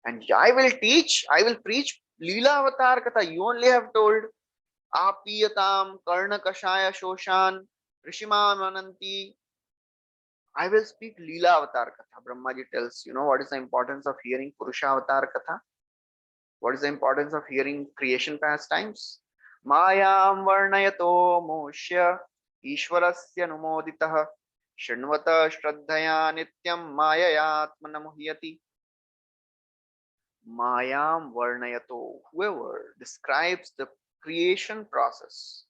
And I will teach, I will preach Leela Avatar Katha. You only have told Apiyatam, Karna Kashaya Shoshan, Rishima Mananti. I will speak Leela Avatar Katha. Brahmaji tells, you know, what is the importance of hearing Purusha Avatar Katha? What is the importance of hearing creation pastimes? Mayam Varnayato Moshya Ishwarasya Numoditah Shinvata Shraddhaya Nityam Mayayatmana Muhyati. Mayam Varnayato. Whoever describes the creation process,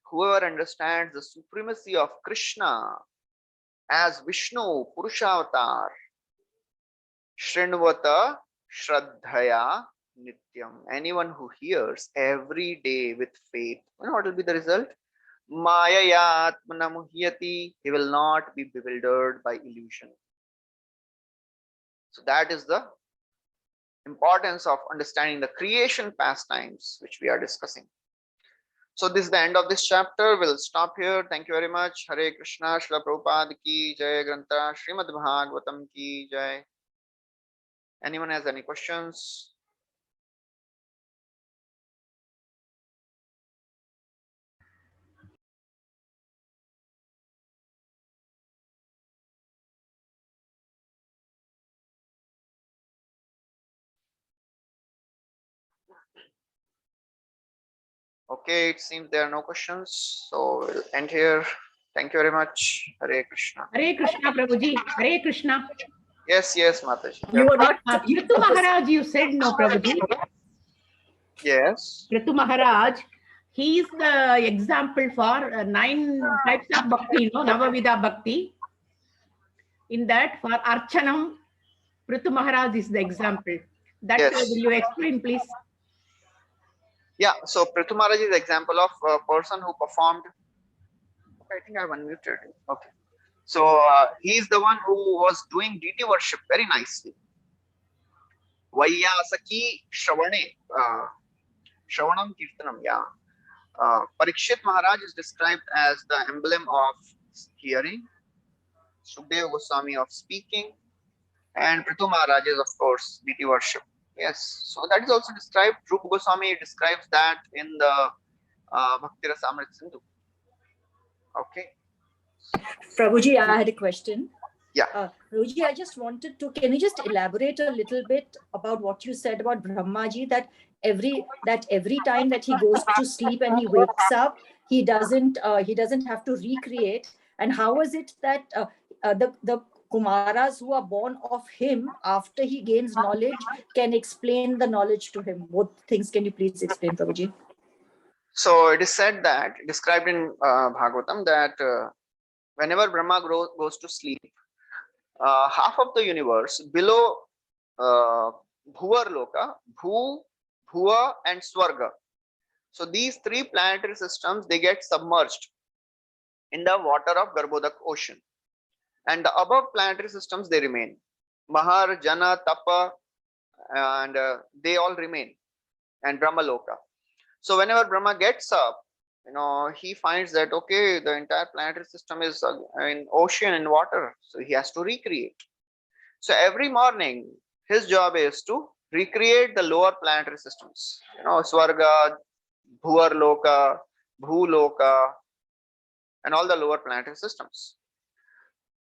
whoever understands the supremacy of Krishna as Vishnu, Purushavatar, Shrinvata Shraddhaya Nityam. Anyone who hears every day with faith, you know what will be the result? Mayayatmana Muhyati. He will not be bewildered by illusion. So that is the importance of understanding the creation pastimes which we are discussing. So this is the end of this chapter. We'll stop here. Thank you very much. Hare Krishna. Srila Prabhupada ki jai. Grantha Srimad Bhagavatam ki jai. Anyone has any questions? Okay, it seems there are no questions. So we'll end here. Thank you very much. Hare Krishna. Hare Krishna, Prabhuji. Hare Krishna. Yes, yes, Mataji. You were not. Kritu Maharaj, you said no, Prabhuji. Yes. Kritu Maharaj, he is the example for 9 types of bhakti, no, Navavida bhakti. In that, for Archanam, Kritu Maharaj is the example. That Yes. will you explain, please? Yeah, so Prithu Maharaj is example of a person who performed. I think I've unmuted. Okay. So he's the one who was doing deity worship very nicely. Vaiyasaki Shravane, Shravanam Kirtanam, yeah. Parikshit Maharaj is described as the emblem of hearing, Sukadeva Goswami of speaking, and Prithu Maharaj is, of course, deity worship. Yes, so that is also described. Rupa Goswami describes that in the Bhakti Rasamrit Sindhu. Okay. Prabhuji, I had a question. Yeah. Prabhuji, I just wanted to, can you just elaborate a little bit about what you said about Brahmaji, that every time that he goes to sleep and he wakes up, he doesn't have to recreate. And how is it that the Kumaras who are born of him after he gains knowledge can explain the knowledge to him? Both things, can you please explain, Prabhuji? So it is said that, described in Bhagavatam, that whenever Brahma goes to sleep, half of the universe below Bhuvar Loka, Bhu, Bhuva and Swarga. So these 3 planetary systems, they get submerged in the water of Garbhodak ocean. And the above planetary systems, they remain. Mahar, Jana, Tapa, and they all remain. And Brahma Loka. So whenever Brahma gets up, you know, he finds that, okay, the entire planetary system is in ocean and water. So he has to recreate. So every morning, his job is to recreate the lower planetary systems. You know, Swarga, Bhuvar Loka, Bhu Loka, and all the lower planetary systems.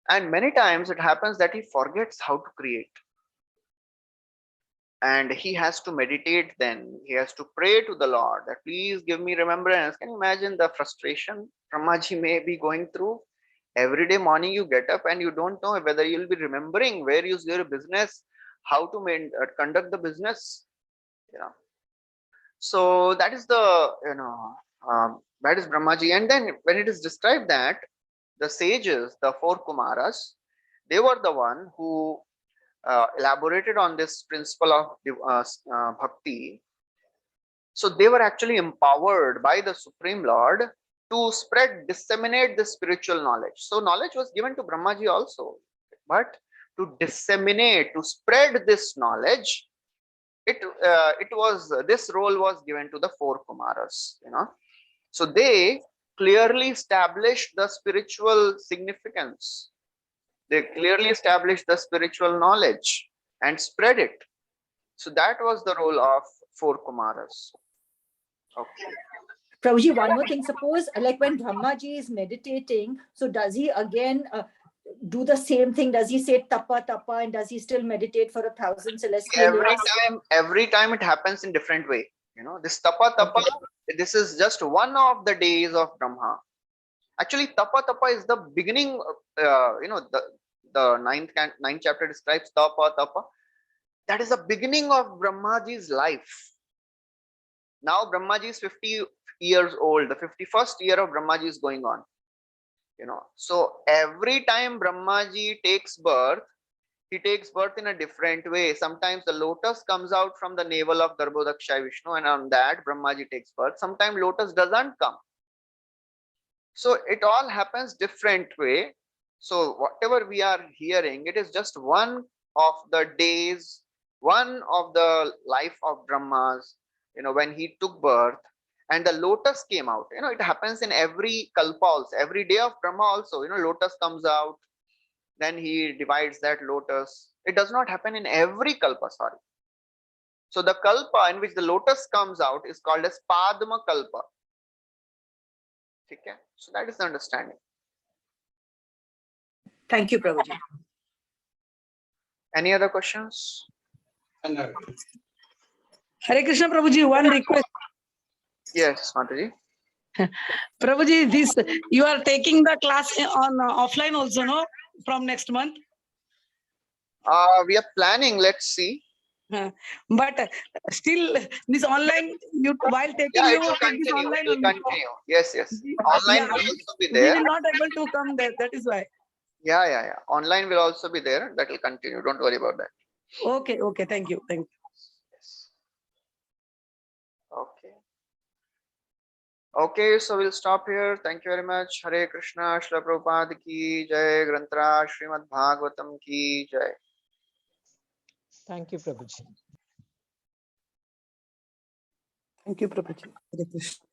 And many times it happens that he forgets how to create. And he has to meditate then. He has to pray to the Lord that please give me remembrance. Can you imagine the frustration Brahmaji may be going through? Every day morning you get up and you don't know whether you'll be remembering where is your business, how to conduct the business. You know. So that is the That is Brahmaji. And then when it is described that the sages, the four Kumaras, they were the one who elaborated on this principle of bhakti. So they were actually empowered by the Supreme Lord to spread, disseminate the spiritual knowledge. So knowledge was given to Brahmaji also, but to disseminate, to spread this knowledge, this role was given to the four Kumaras. So they clearly established the spiritual significance. They clearly established the spiritual knowledge and spread it. So that was the role of four Kumaras. Okay. Prabhuji, one more thing. Suppose, like when Brahmaji is meditating, so does he again do the same thing? Does he say tapa tapa, and does he still meditate for 1,000 celestial years? Every time it happens in different way. This tapa tapa, this is just one of the days of Brahma. Actually, tapa tapa is the beginning. The ninth chapter describes tapa tapa. That is the beginning of Brahmaji's life. Now Brahmaji is 50 years old. The 51st year of Brahmaji is going on. So every time Brahmaji takes birth, he takes birth in a different way. Sometimes the lotus comes out from the navel of Garbhodakshay Vishnu, and on that Brahmaji takes birth. Sometimes lotus doesn't come. So it all happens different way. So whatever we are hearing, it is just one of the days, one of the life of Brahmas, when he took birth and the lotus came out. It happens in every kalpa also, every day of Brahma also, lotus comes out, then he divides that lotus. It does not happen in every kalpa, sorry. So the kalpa in which the lotus comes out is called as Padma kalpa. Okay? So that is the understanding. Thank you, Prabhuji. Any other questions? Hare Krishna, Prabhuji, one request. Yes, Mataji. Prabhuji, this you are taking the class on offline also, no? From next month. We are planning. Let's see. But still, this online, while taking, Yeah, it you will take this continue. online It will only. continue. Yes. Online will also be We there. will not able to come there. That is why. Yeah. Online will also be there. That will continue. Don't worry about that. Okay. Thank you. Yes. Okay, so we'll stop here. Thank you very much. Hare Krishna, Shri Prabhupada ki jai, Grantra Srimad Bhagavatam ki jai. Thank you, Prabhuji. Thank you, Prabhuji. Hare Krishna.